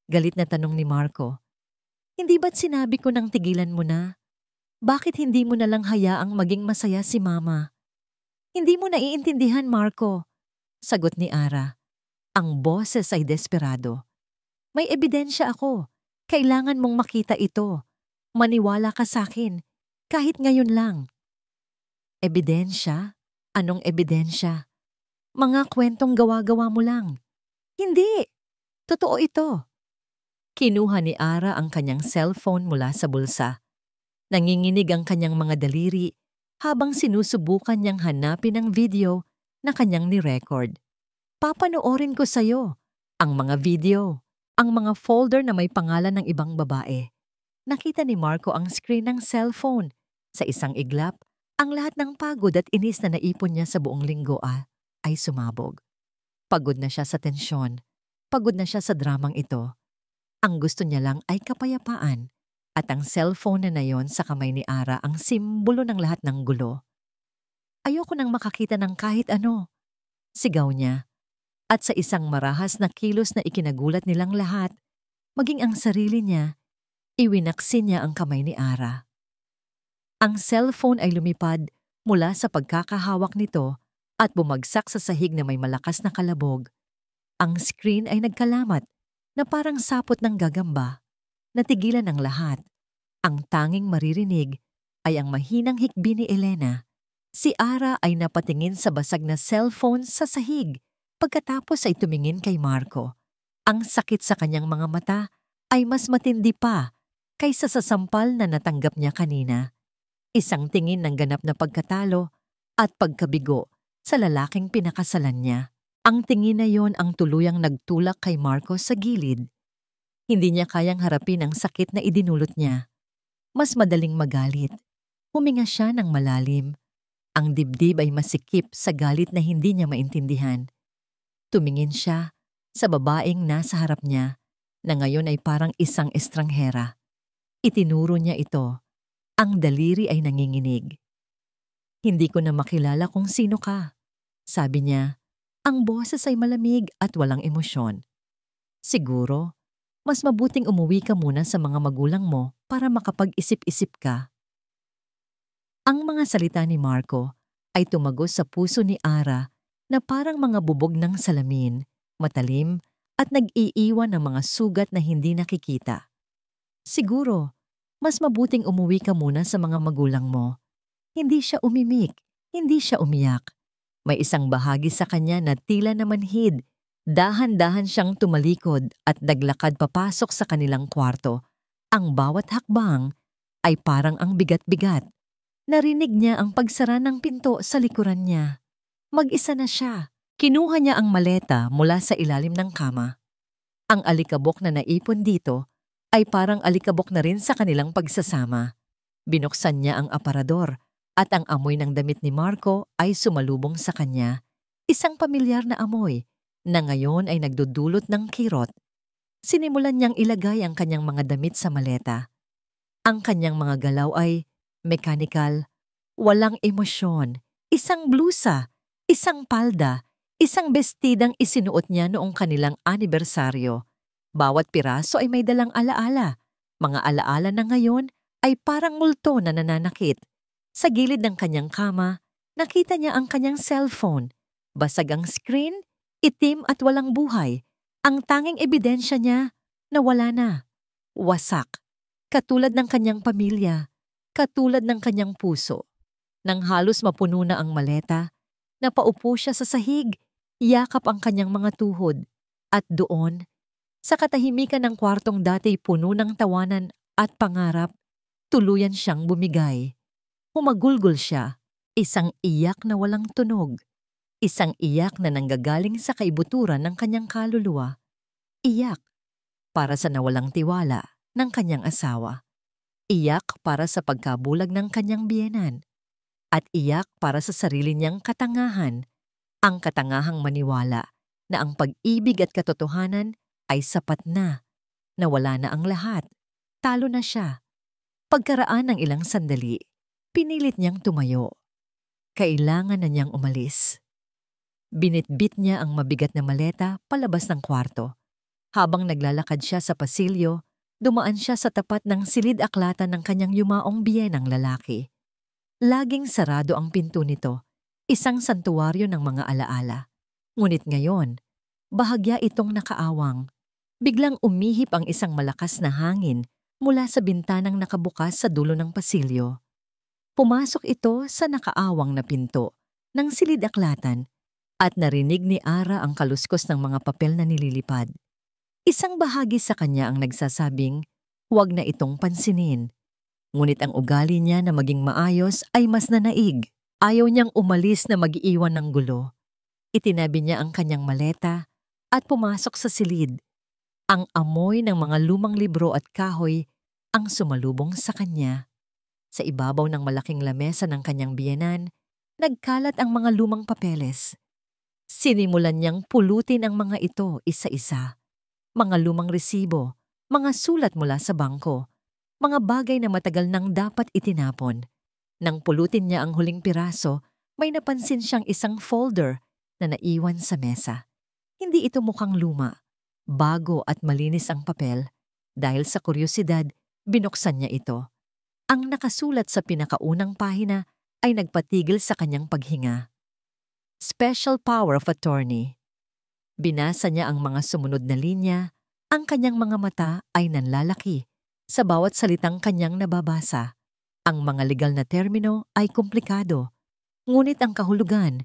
Galit na tanong ni Marco. Hindi ba't sinabi ko nang tigilan mo na? Bakit hindi mo na lang hayaang maging masaya si Mama? Hindi mo naiintindihan, Marco, sagot ni Ara. Ang boses ay desperado. May ebidensya ako. Kailangan mong makita ito. Maniwala ka sa akin, kahit ngayon lang. Ebidensya? Anong ebidensya? Mga kwentong gawa-gawa mo lang. Hindi! Totoo ito. Kinuha ni Ara ang kanyang cellphone mula sa bulsa. Nanginginig ang kanyang mga daliri habang sinusubukan niyang hanapin ang video na kanyang ni-record. Papanoorin ko sa'yo ang mga video, ang mga folder na may pangalan ng ibang babae. Nakita ni Marco ang screen ng cellphone. Sa isang iglap, ang lahat ng pagod at inis na naipon niya sa buong linggo ay sumabog. Pagod na siya sa tensyon. Pagod na siya sa dramang ito. Ang gusto niya lang ay kapayapaan. At ang cellphone na yon sa kamay ni Ara ang simbolo ng lahat ng gulo. Ayoko nang makakita ng kahit ano. Sigaw niya. At sa isang marahas na kilos na ikinagulat nilang lahat, maging ang sarili niya, iwinaksin niya ang kamay ni Ara. Ang cellphone ay lumipad mula sa pagkakahawak nito at bumagsak sa sahig na may malakas na kalabog. Ang screen ay nagkalamat na parang sapot ng gagamba. Natigilan ang lahat. Ang tanging maririnig ay ang mahinang hikbi ni Elena. Si Ara ay napatingin sa basag na cellphone sa sahig pagkatapos ay tumingin kay Marco. Ang sakit sa kanyang mga mata ay mas matindi pa kaysa sa sampal na natanggap niya kanina. Isang tingin ng ganap na pagkatalo at pagkabigo sa lalaking pinakasalan niya. Ang tingin na yon ang tuluyang nagtulak kay Marco sa gilid. Hindi niya kayang harapin ang sakit na idinulot niya. Mas madaling magalit. Huminga siya ng malalim. Ang dibdib ay masikip sa galit na hindi niya maintindihan. Tumingin siya sa babaeng nasa harap niya na ngayon ay parang isang estranghera. Itinuro niya ito. Ang daliri ay nanginginig. Hindi ko na makilala kung sino ka. Sabi niya, ang boses ay malamig at walang emosyon. Siguro, mas mabuting umuwi ka muna sa mga magulang mo para makapag-isip-isip ka. Ang mga salita ni Marco ay tumagos sa puso ni Ara na parang mga bubog ng salamin, matalim at nag-iiwan ng mga sugat na hindi nakikita. Siguro, mas mabuting umuwi ka muna sa mga magulang mo. Hindi siya umimik, hindi siya umiyak. May isang bahagi sa kanya na tila na manhid. Dahan-dahan siyang tumalikod at naglakad papasok sa kanilang kwarto. Ang bawat hakbang ay parang ang bigat-bigat. Narinig niya ang pagsara ng pinto sa likuran niya. Mag-isa na siya. Kinuha niya ang maleta mula sa ilalim ng kama. Ang alikabok na naipon dito ay parang alikabok na rin sa kanilang pagsasama. Binuksan niya ang aparador at ang amoy ng damit ni Marco ay sumalubong sa kanya. Isang pamilyar na amoy na ngayon ay nagdudulot ng kirot. Sinimulan niyang ilagay ang kanyang mga damit sa maleta. Ang kanyang mga galaw ay mechanical, walang emosyon, isang blusa, isang palda, isang bestidang isinuot niya noong kanilang anibersaryo. Bawat piraso ay may dalang alaala, Mga alaala na ngayon ay parang multo na nananakit. Sa gilid ng kanyang kama, nakita niya ang kanyang cellphone. Basag ang screen, itim at walang buhay. Ang tanging ebidensya niya na wala na. Wasak. Katulad ng kanyang pamilya. Katulad ng kanyang puso. Nang halos mapuno na ang maleta, napaupo siya sa sahig, yakap ang kanyang mga tuhod. At doon, sa katahimikan ng kwartong dati puno ng tawanan at pangarap, tuluyan siyang bumigay. Humagulgol siya, isang iyak na walang tunog. Isang iyak na nanggagaling sa kaibuturan ng kanyang kaluluwa. Iyak para sa nawalang tiwala ng kanyang asawa. Iyak para sa pagkabulag ng kanyang biyenan. At iyak para sa sarili niyang katangahan. Ang katangahang maniwala na ang pag-ibig at katotohanan ay sapat na wala na ang lahat. Talo na siya. Pagkaraan ng ilang sandali, pinilit niyang tumayo. Kailangan na niyang umalis. Binitbit niya ang mabigat na maleta palabas ng kwarto. Habang naglalakad siya sa pasilyo, dumaan siya sa tapat ng silid-aklatan ng kanyang yumaong biyenang lalaki. Laging sarado ang pinto nito, isang santuwaryo ng mga alaala. Ngunit ngayon, bahagya itong nakaawang. Biglang umihip ang isang malakas na hangin mula sa bintanang nakabukas sa dulo ng pasilyo. Pumasok ito sa nakaawang na pinto ng silid-aklatan at narinig ni Ara ang kaluskos ng mga papel na nililipad. Isang bahagi sa kanya ang nagsasabing, huwag na itong pansinin. Ngunit ang ugali niya na maging maayos ay mas nanaig. Ayaw niyang umalis na mag-iwan ng gulo. Itinabi niya ang kanyang maleta at pumasok sa silid. Ang amoy ng mga lumang libro at kahoy ang sumalubong sa kanya. Sa ibabaw ng malaking lamesa ng kanyang biyenan, nagkalat ang mga lumang papeles. Sinimulan niyang pulutin ang mga ito isa-isa. Mga lumang resibo, mga sulat mula sa bangko, mga bagay na matagal nang dapat itinapon. Nang pulutin niya ang huling piraso, may napansin siyang isang folder na naiwan sa mesa. Hindi ito mukhang luma, bago at malinis ang papel. Dahil sa kuryosidad, binuksan niya ito. Ang nakasulat sa pinakaunang pahina ay nagpatigil sa kanyang paghinga. Special Power of Attorney. Binasa niya ang mga sumunod na linya, ang kanyang mga mata ay nanlalaki. Sa bawat salitang kanyang nababasa, ang mga legal na termino ay komplikado. Ngunit ang kahulugan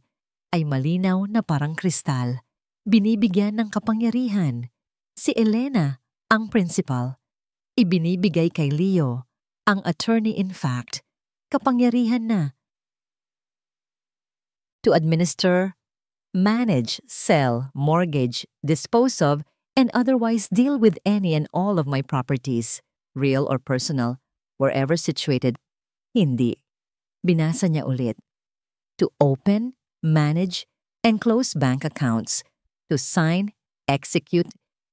ay malinaw na parang kristal. Binibigyan ng kapangyarihan. Si Elena, ang principal, ibinibigay kay Leo, ang attorney-in-fact, kapangyarihan na to administer, manage, sell, mortgage, dispose of, and otherwise deal with any and all of my properties, real or personal, wherever situated. Hindi. Binasa niya ulit. To open, manage, and close bank accounts, to sign, execute,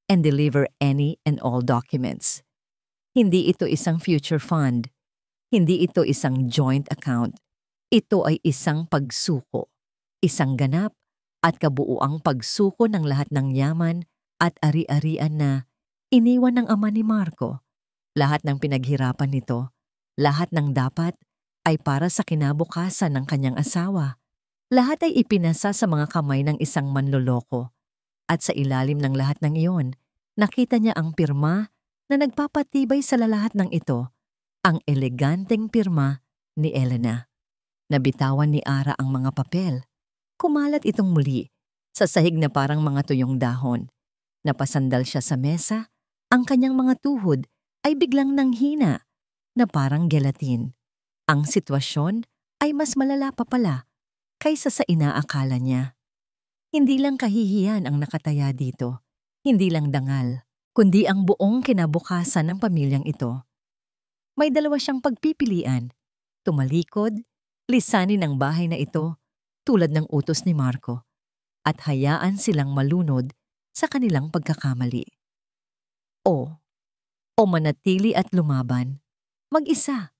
and deliver any and all documents. Hindi ito isang future fund. Hindi ito isang joint account. Ito ay isang pagsuko. Isang ganap at kabuuang pagsuko ng lahat ng yaman at ari-arian na iniwan ng ama ni Marco. Lahat ng pinaghirapan nito, lahat ng dapat ay para sa kinabukasan ng kanyang asawa. Lahat ay ipinasa sa mga kamay ng isang manloloko. At sa ilalim ng lahat ng iyon, nakita niya ang pirma na nagpapatibay sa lahat ng ito, ang eleganteng pirma ni Elena. Nabitawan ni Ara ang mga papel. Kumalat itong muli, sa sahig na parang mga tuyong dahon. Napasandal siya sa mesa, ang kanyang mga tuhod ay biglang nanghina, na parang gelatin. Ang sitwasyon ay mas malala pa pala kaysa sa inaakala niya. Hindi lang kahihiyan ang nakataya dito, hindi lang dangal, kundi ang buong kinabukasan ng pamilyang ito. May dalawa siyang pagpipilian, tumalikod, lisanin ang bahay na ito tulad ng utos ni Marco, at hayaan silang malunod sa kanilang pagkakamali. O manatili at lumaban, mag-isa.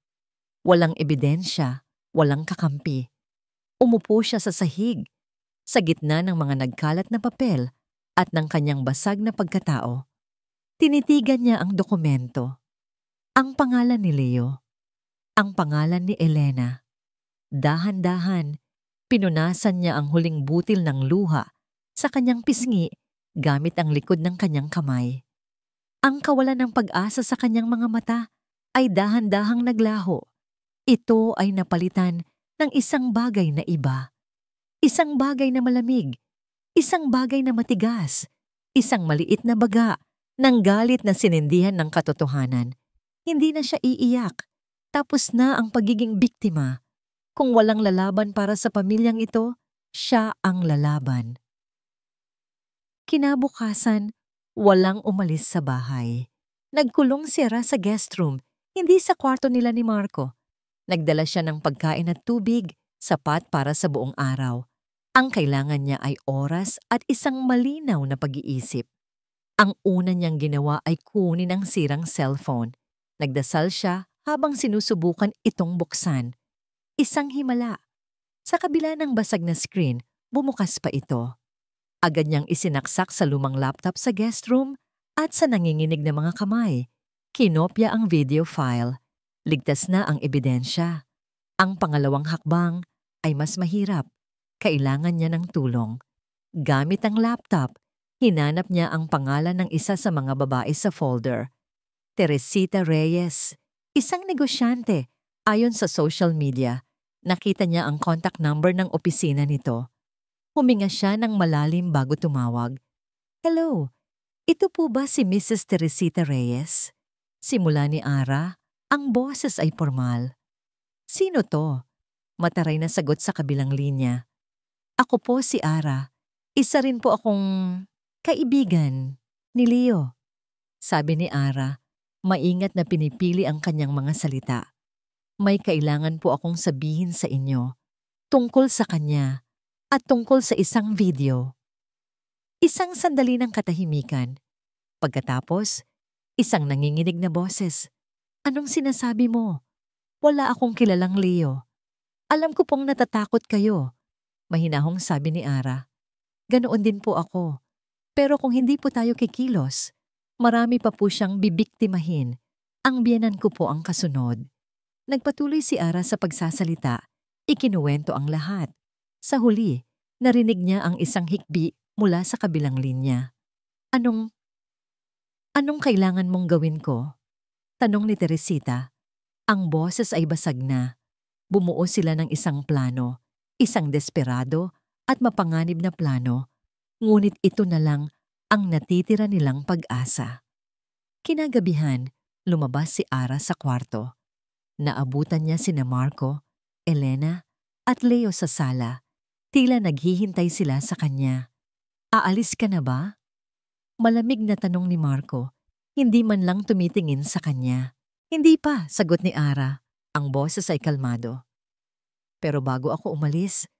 Walang ebidensya, walang kakampi. Umupo siya sa sahig, sa gitna ng mga nagkalat na papel at ng kanyang basag na pagkatao. Tinitigan niya ang dokumento. Ang pangalan ni Leo, ang pangalan ni Elena. Dahan-dahan, pinunasan niya ang huling butil ng luha sa kanyang pisngi gamit ang likod ng kanyang kamay. Ang kawalan ng pag-asa sa kanyang mga mata ay dahan-dahang naglaho. Ito ay napalitan ng isang bagay na iba. Isang bagay na malamig, isang bagay na matigas, isang maliit na baga ng galit na sinindihan ng katotohanan. Hindi na siya iiyak. Tapos na ang pagiging biktima. Kung walang lalaban para sa pamilyang ito, siya ang lalaban. Kinabukasan, walang umalis sa bahay. Nagkulong si Ara sa guest room, hindi sa kwarto nila ni Marco. Nagdala siya ng pagkain at tubig, sapat para sa buong araw. Ang kailangan niya ay oras at isang malinaw na pag-iisip. Ang una niyang ginawa ay kunin ang sirang cellphone. Nagdasal siya habang sinusubukan itong buksan. Isang himala. Sa kabila ng basag na screen, bumukas pa ito. Agad niyang isinaksak sa lumang laptop sa guest room at sa nanginginig na mga kamay. Kinopya ang video file. Ligtas na ang ebidensya. Ang pangalawang hakbang ay mas mahirap. Kailangan niya ng tulong. Gamit ang laptop, hinanap niya ang pangalan ng isa sa mga babae sa folder. Teresita Reyes, isang negosyante. Ayon sa social media, nakita niya ang contact number ng opisina nito. Huminga siya ng malalim bago tumawag. Hello, ito po ba si Mrs. Teresita Reyes? Simula ni Ara, ang boses ay formal. Sino to? Mataray na sagot sa kabilang linya. Ako po si Ara. Isa rin po akong kaibigan ni Leo. Sabi ni Ara, maingat na pinipili ang kanyang mga salita. May kailangan po akong sabihin sa inyo tungkol sa kanya at tungkol sa isang video. Isang sandali ng katahimikan. Pagkatapos, isang nanginginig na boses. Anong sinasabi mo? Wala akong kilalang Leo. Alam ko pong natatakot kayo. Mahinahong sabi ni Ara. Ganoon din po ako. Pero kung hindi po tayo kikilos, marami pa po siyang bibiktimahin. Ang biyenan ko po ang kasunod. Nagpatuloy si Ara sa pagsasalita. Ikinuwento ang lahat. Sa huli, narinig niya ang isang hikbi mula sa kabilang linya. Anong kailangan mong gawin ko? Tanong ni Teresita. Ang boses ay basag na. Bumuo sila ng isang plano, isang desperado at mapanganib na plano. Ngunit ito na lang ang natitira nilang pag-asa. Kinagabihan, lumabas si Ara sa kwarto. Naabutan niya sina Marco, Elena at Leo sa sala. Tila naghihintay sila sa kanya. Aalis ka na ba? Malamig na tanong ni Marco. Hindi man lang tumitingin sa kanya. Hindi pa, sagot ni Ara. Ang boses ay kalmado. Pero bago ako umalis,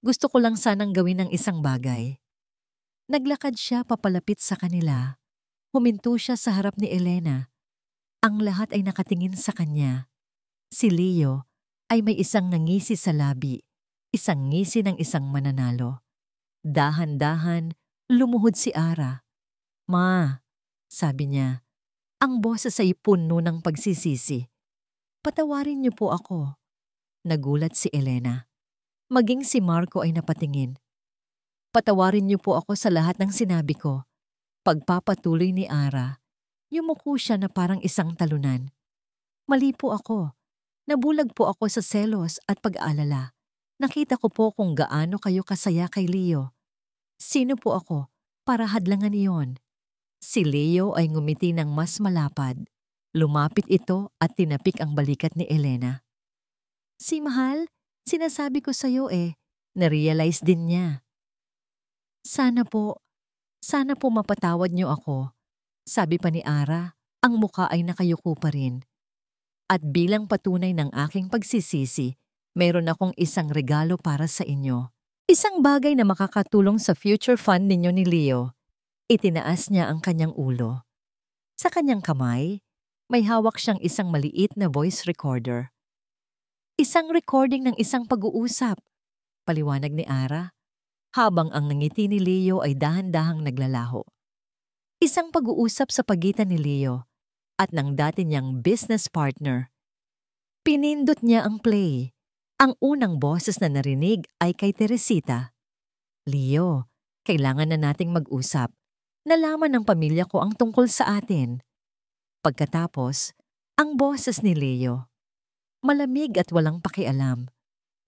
gusto ko lang sanang gawin ang isang bagay. Naglakad siya papalapit sa kanila. Huminto siya sa harap ni Elena. Ang lahat ay nakatingin sa kanya. Si Leo ay may isang nangisi sa labi, isang ngisi ng isang mananalo. Dahan-dahan, lumuhod si Ara. Ma, sabi niya, ang boses ay puno ng pagsisisi. Patawarin niyo po ako. Nagulat si Elena. Maging si Marco ay napatingin. Patawarin niyo po ako sa lahat ng sinabi ko. Pagpapatuloy ni Ara, yumuko siya na parang isang talunan. Mali po ako. Nabulag po ako sa selos at pag-aalala. Nakita ko po kung gaano kayo kasaya kay Leo. Sino po ako para hadlangan iyon? Si Leo ay ngumiti ng mas malapad. Lumapit ito at tinapik ang balikat ni Elena. Si Mahal, sinasabi ko sa'yo narealize din niya. Sana po mapatawad niyo ako. Sabi pa ni Ara, ang muka ay nakayuko pa rin. At bilang patunay ng aking pagsisisi, mayroon akong isang regalo para sa inyo. Isang bagay na makakatulong sa future fund ninyo ni Leo. Itinaas niya ang kanyang ulo. Sa kanyang kamay, may hawak siyang isang maliit na voice recorder. Isang recording ng isang pag-uusap, paliwanag ni Ara, habang ang ngiti ni Leo ay dahan-dahang naglalaho. Isang pag-uusap sa pagitan ni Leo at ng dati niyang business partner. Pinindot niya ang play. Ang unang boses na narinig ay kay Teresita. "Leo, kailangan na nating mag-usap. Nalaman ng pamilya ko ang tungkol sa atin." Pagkatapos, ang boses ni Leo. Malamig at walang pakialam.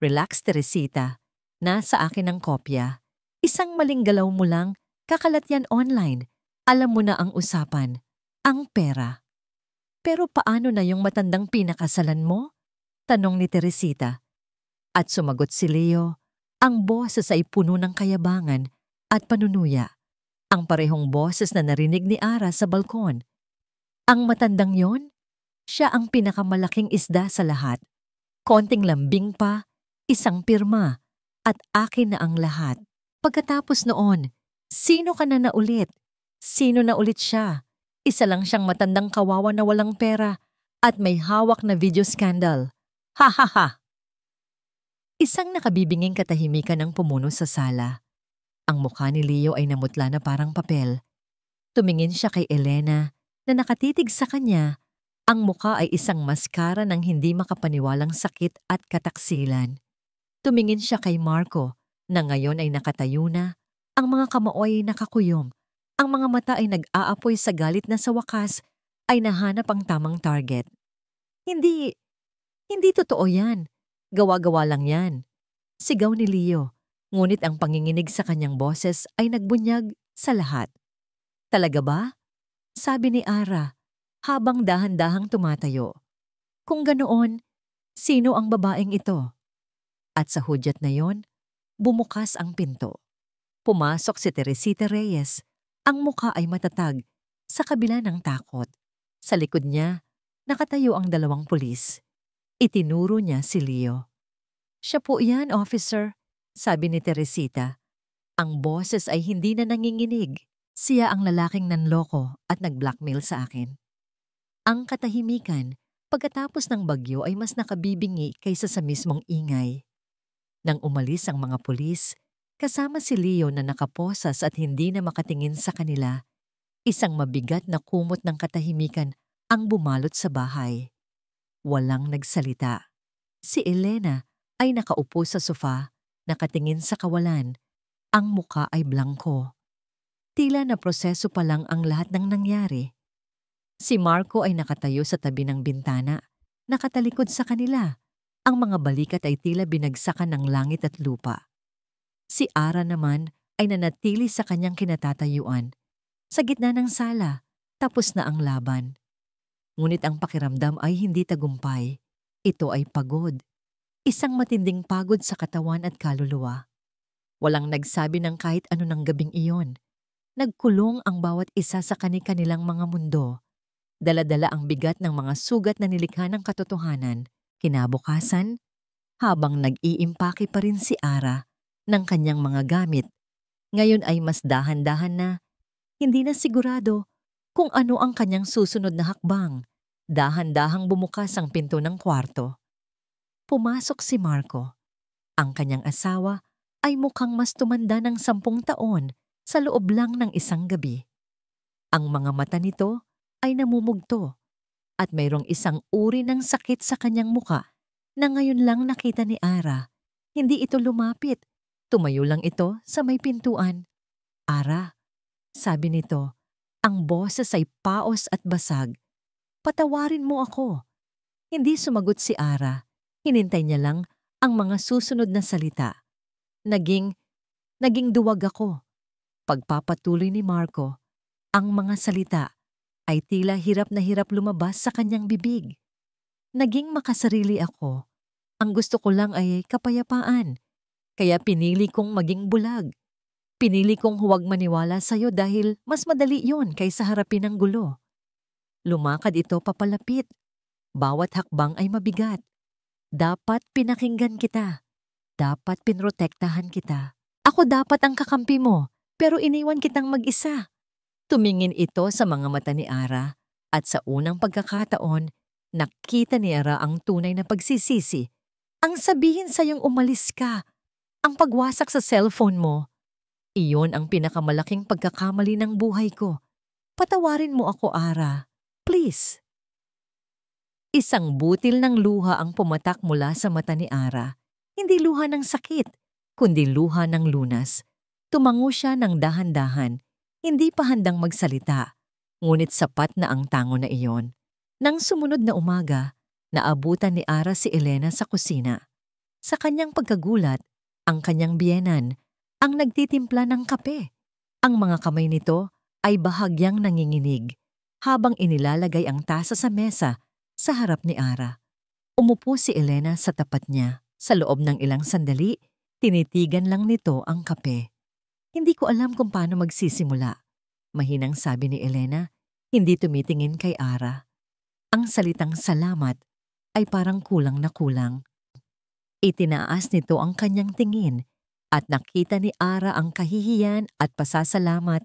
"Relax, Teresita. Nasa akin ang kopya. Isang maling galaw mo lang, kakalat yan online. Alam mo na ang usapan. Ang pera." "Pero paano na yung matandang pinakasalan mo?" tanong ni Teresita. At sumagot si Leo. Ang boses ay puno ng kayabangan at panunuya. Ang parehong boses na narinig ni Ara sa balkon. Ang matandang yon? Siya ang pinakamalaking isda sa lahat. Konting lambing pa, isang pirma, at akin na ang lahat. Pagkatapos noon, sino ka na ulit? Sino na ulit siya? Isa lang siyang matandang kawawa na walang pera at may hawak na video scandal. Ha ha ha! Isang nakabibinging katahimikan ang pumuno sa sala. Ang mukha ni Leo ay namutla na parang papel. Tumingin siya kay Elena na nakatitig sa kanya. Ang mukha ay isang maskara ng hindi makapaniwalang sakit at kataksilan. Tumingin siya kay Marco na ngayon ay nakatayo na. Ang mga kamao ay nakakuyom. Ang mga mata ay nag-aapoy sa galit na sa wakas ay nahanap ang tamang target. Hindi totoo yan. Gawa-gawa lang yan. Sigaw ni Leo, ngunit ang panginginig sa kanyang boses ay nagbunyag sa lahat. "Talaga ba?" sabi ni Ara, habang dahan-dahang tumatayo. "Kung ganoon, sino ang babaeng ito?" At sa hudyat na yon, bumukas ang pinto. Pumasok si Teresita Reyes. Ang mukha ay matatag, sa kabila ng takot. Sa likod niya, nakatayo ang dalawang pulis. Itinuro niya si Leo. "Siya po yan, officer," sabi ni Teresita. Ang boses ay hindi na nanginginig. Siya ang lalaking nanloko at nag-blackmail sa akin. Ang katahimikan pagkatapos ng bagyo ay mas nakabibingi kaysa sa mismong ingay. Nang umalis ang mga pulis, kasama si Leo na nakaposas at hindi na makatingin sa kanila, isang mabigat na kumot ng katahimikan ang bumalot sa bahay. Walang nagsalita. Si Elena ay nakaupo sa sofa, nakatingin sa kawalan. Ang muka ay blangko. Tila na proseso pa lang ang lahat ng nangyari. Si Marco ay nakatayo sa tabi ng bintana, nakatalikod sa kanila. Ang mga balikat ay tila binagsakan ng langit at lupa. Si Ara naman ay nanatili sa kanyang kinatatayuan. Sa gitna ng sala, tapos na ang laban. Ngunit ang pakiramdam ay hindi tagumpay. Ito ay pagod. Isang matinding pagod sa katawan at kaluluwa. Walang nagsabi ng kahit ano ng gabing iyon. Nagkulong ang bawat isa sa kani-kanilang mga mundo. Dala-dala ang bigat ng mga sugat na nilikha ng katotohanan. Kinabukasan, habang nag-iimpake pa rin si Ara ng kanyang mga gamit, ngayon ay mas dahan-dahan na, hindi na sigurado kung ano ang kanyang susunod na hakbang. Dahan-dahang bumukas ang pinto ng kwarto. Pumasok si Marco. Ang kanyang asawa ay mukhang mas tumanda ng 10 taon sa loob lang ng isang gabi. Ang mga mata nito ay namumugto at mayroong isang uri ng sakit sa kanyang muka na ngayon lang nakita ni Ara. Hindi ito lumapit. Tumayo lang ito sa may pintuan. "Ara," sabi nito, ang boses ay paos at basag. "Patawarin mo ako." Hindi sumagot si Ara. Hinintay niya lang ang mga susunod na salita. Naging duwag ako. Pagpapatuloy ni Marco, ang mga salita ay tila hirap na hirap lumabas sa kanyang bibig. "Naging makasarili ako. Ang gusto ko lang ay kapayapaan. Kaya pinili kong maging bulag. Pinili kong huwag maniwala sa'yo dahil mas madali yon kaysa harapin ang gulo. Lumakad ito papalapit. Bawat hakbang ay mabigat. Dapat pinakinggan kita. Dapat pinrotektahan kita. Ako dapat ang kakampi mo, pero iniwan kitang mag-isa." Tumingin ito sa mga mata ni Ara at sa unang pagkakataon, nakita ni Ara ang tunay na pagsisisi. Ang sabihin sa'yong umalis ka, ang pagwasak sa cellphone mo. Iyon ang pinakamalaking pagkakamali ng buhay ko. Patawarin mo ako, Ara. Please. Isang butil ng luha ang pumatak mula sa mata ni Ara. Hindi luha ng sakit, kundi luha ng lunas. Tumango siya ng dahan-dahan, hindi pa handang magsalita, ngunit sapat na ang tango na iyon. Nang sumunod na umaga, naabutan ni Ara si Elena sa kusina. Sa kanyang pagkagulat, ang kanyang biyenan ang nagtitimpla ng kape. Ang mga kamay nito ay bahagyang nanginginig habang inilalagay ang tasa sa mesa sa harap ni Ara. Umupo si Elena sa tapat niya. Sa loob ng ilang sandali, tinitigan lang nito ang kape. Hindi ko alam kung paano magsisimula. Mahinang sabi ni Elena, hindi tumitingin kay Ara. Ang salitang salamat ay parang kulang na kulang. Itinaas nito ang kanyang tingin at nakita ni Ara ang kahihiyan at pasasalamat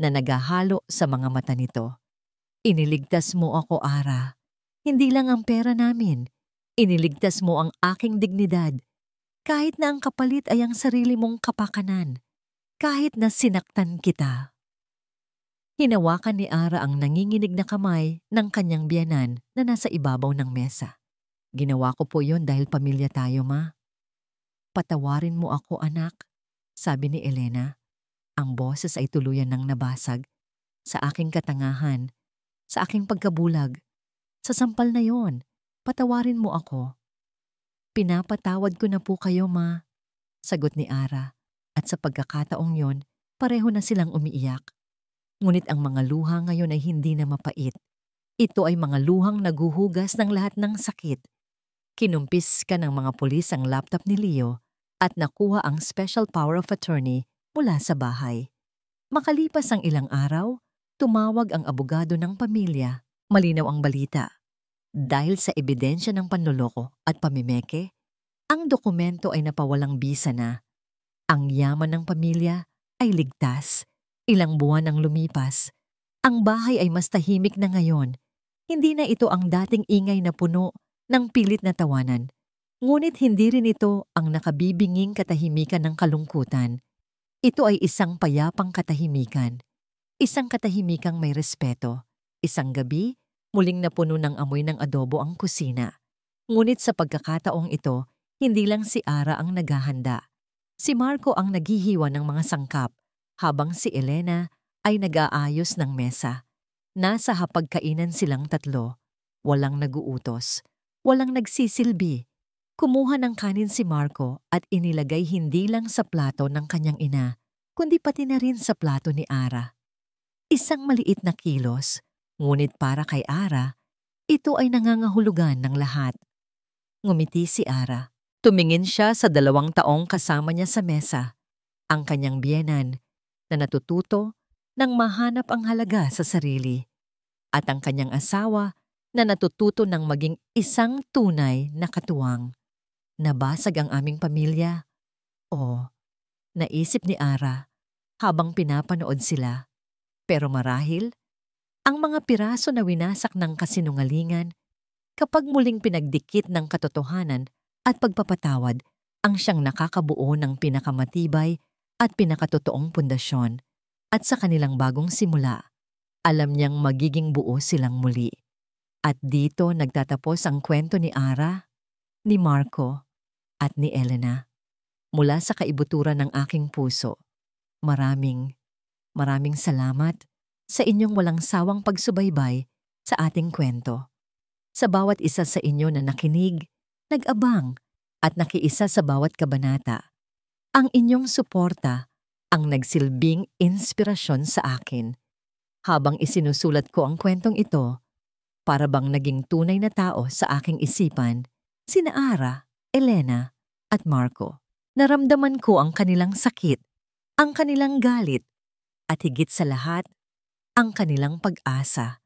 na naghahalo sa mga mata nito. Iniligtas mo ako, Ara. Hindi lang ang pera namin. Iniligtas mo ang aking dignidad. Kahit na ang kapalit ay ang sarili mong kapakanan. Kahit na sinaktan kita. Hinawakan ni Ara ang nanginginig na kamay ng kanyang biyenan na nasa ibabaw ng mesa. Ginawa ko po yon dahil pamilya tayo, Ma. Patawarin mo ako, anak, sabi ni Elena. Ang boses ay tuluyan ng nabasag. Sa aking katangahan, sa aking pagkabulag, sa sampal na yon, patawarin mo ako. Pinapatawad ko na po kayo, Ma, sagot ni Ara. At sa pagkakataong yon, pareho na silang umiiyak. Ngunit ang mga luha ngayon ay hindi na mapait. Ito ay mga luhang naguhugas ng lahat ng sakit. Kinumpis ka ng mga pulis ang laptop ni Leo at nakuha ang special power of attorney mula sa bahay. Makalipas ang ilang araw, tumawag ang abogado ng pamilya. Malinaw ang balita. Dahil sa ebidensya ng panloloko at pamimeke, ang dokumento ay napawalang bisa na. Ang yaman ng pamilya ay ligtas. Ilang buwan ang lumipas. Ang bahay ay mas tahimik na ngayon. Hindi na ito ang dating ingay na puno ng pilit na tawanan. Ngunit hindi rin ito ang nakabibinging katahimikan ng kalungkutan. Ito ay isang payapang katahimikan. Isang katahimikang may respeto. Isang gabi, muling napuno ng amoy ng adobo ang kusina. Ngunit sa pagkakataong ito, hindi lang si Ara ang naghahanda. Si Marco ang naghihiwa ng mga sangkap, habang si Elena ay nag-aayos ng mesa. Nasa hapagkainan silang tatlo. Walang naguutos. Walang nagsisilbi. Kumuha ng kanin si Marco at inilagay hindi lang sa plato ng kanyang ina, kundi pati na rin sa plato ni Ara. Isang maliit na kilos, ngunit para kay Ara, ito ay nangangahulugan ng lahat. Ngumiti si Ara. Tumingin siya sa 2 taong kasama niya sa mesa. Ang kanyang biyenan na natututo nang mahanap ang halaga sa sarili. At ang kanyang asawa na natututo ng maging isang tunay na katuwang. Nabasag ang aming pamilya. O, naisip ni Ara habang pinapanood sila. Pero marahil, ang mga piraso na winasak ng kasinungalingan, kapag muling pinagdikit ng katotohanan at pagpapatawad, ang siyang nakakabuo ng pinakamatibay at pinakatotoong pundasyon. At sa kanilang bagong simula, alam niyang magiging buo silang muli. At dito nagtatapos ang kwento ni Ara, ni Marco, at ni Elena. Mula sa kaibuturan ng aking puso, maraming salamat sa inyong walang sawang pagsubaybay sa ating kwento. Sa bawat isa sa inyo na nakinig, nag-abang, at nakiisa sa bawat kabanata. Ang inyong suporta ang nagsilbing inspirasyon sa akin. Habang isinusulat ko ang kwentong ito, para bang naging tunay na tao sa aking isipan, sina Ara, Elena, at Marco. Naramdaman ko ang kanilang sakit, ang kanilang galit, at higit sa lahat, ang kanilang pag-asa.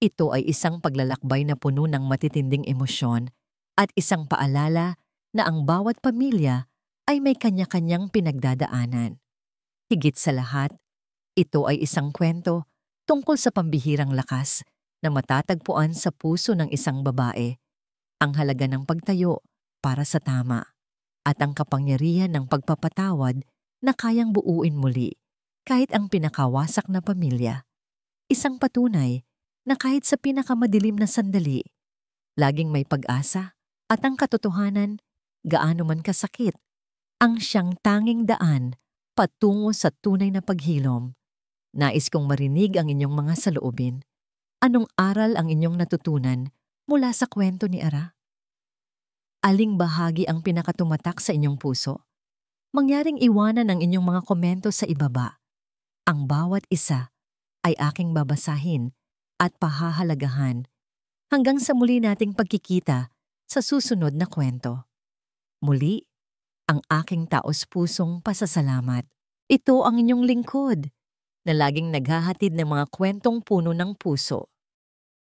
Ito ay isang paglalakbay na puno ng matitinding emosyon at isang paalala na ang bawat pamilya ay may kanya-kanyang pinagdadaanan. Higit sa lahat, ito ay isang kwento tungkol sa pambihirang lakas na matatagpuan sa puso ng isang babae, ang halaga ng pagtayo para sa tama, at ang kapangyarihan ng pagpapatawad na kayang buuin muli kahit ang pinakawasak na pamilya. Isang patunay na kahit sa pinakamadilim na sandali, laging may pag-asa at ang katotohanan, gaano man kasakit, ang siyang tanging daan patungo sa tunay na paghilom. Nais kong marinig ang inyong mga saloobin. Anong aral ang inyong natutunan mula sa kwento ni Ara? Aling bahagi ang pinakatumatak sa inyong puso? Mangyaring iwanan ang inyong mga komento sa ibaba. Ang bawat isa ay aking babasahin at pahahalagahan hanggang sa muli nating pagkikita sa susunod na kwento. Muli, ang aking taos-pusong pasasalamat. Ito ang inyong lingkod na laging naghahatid ng mga kwentong puno ng puso.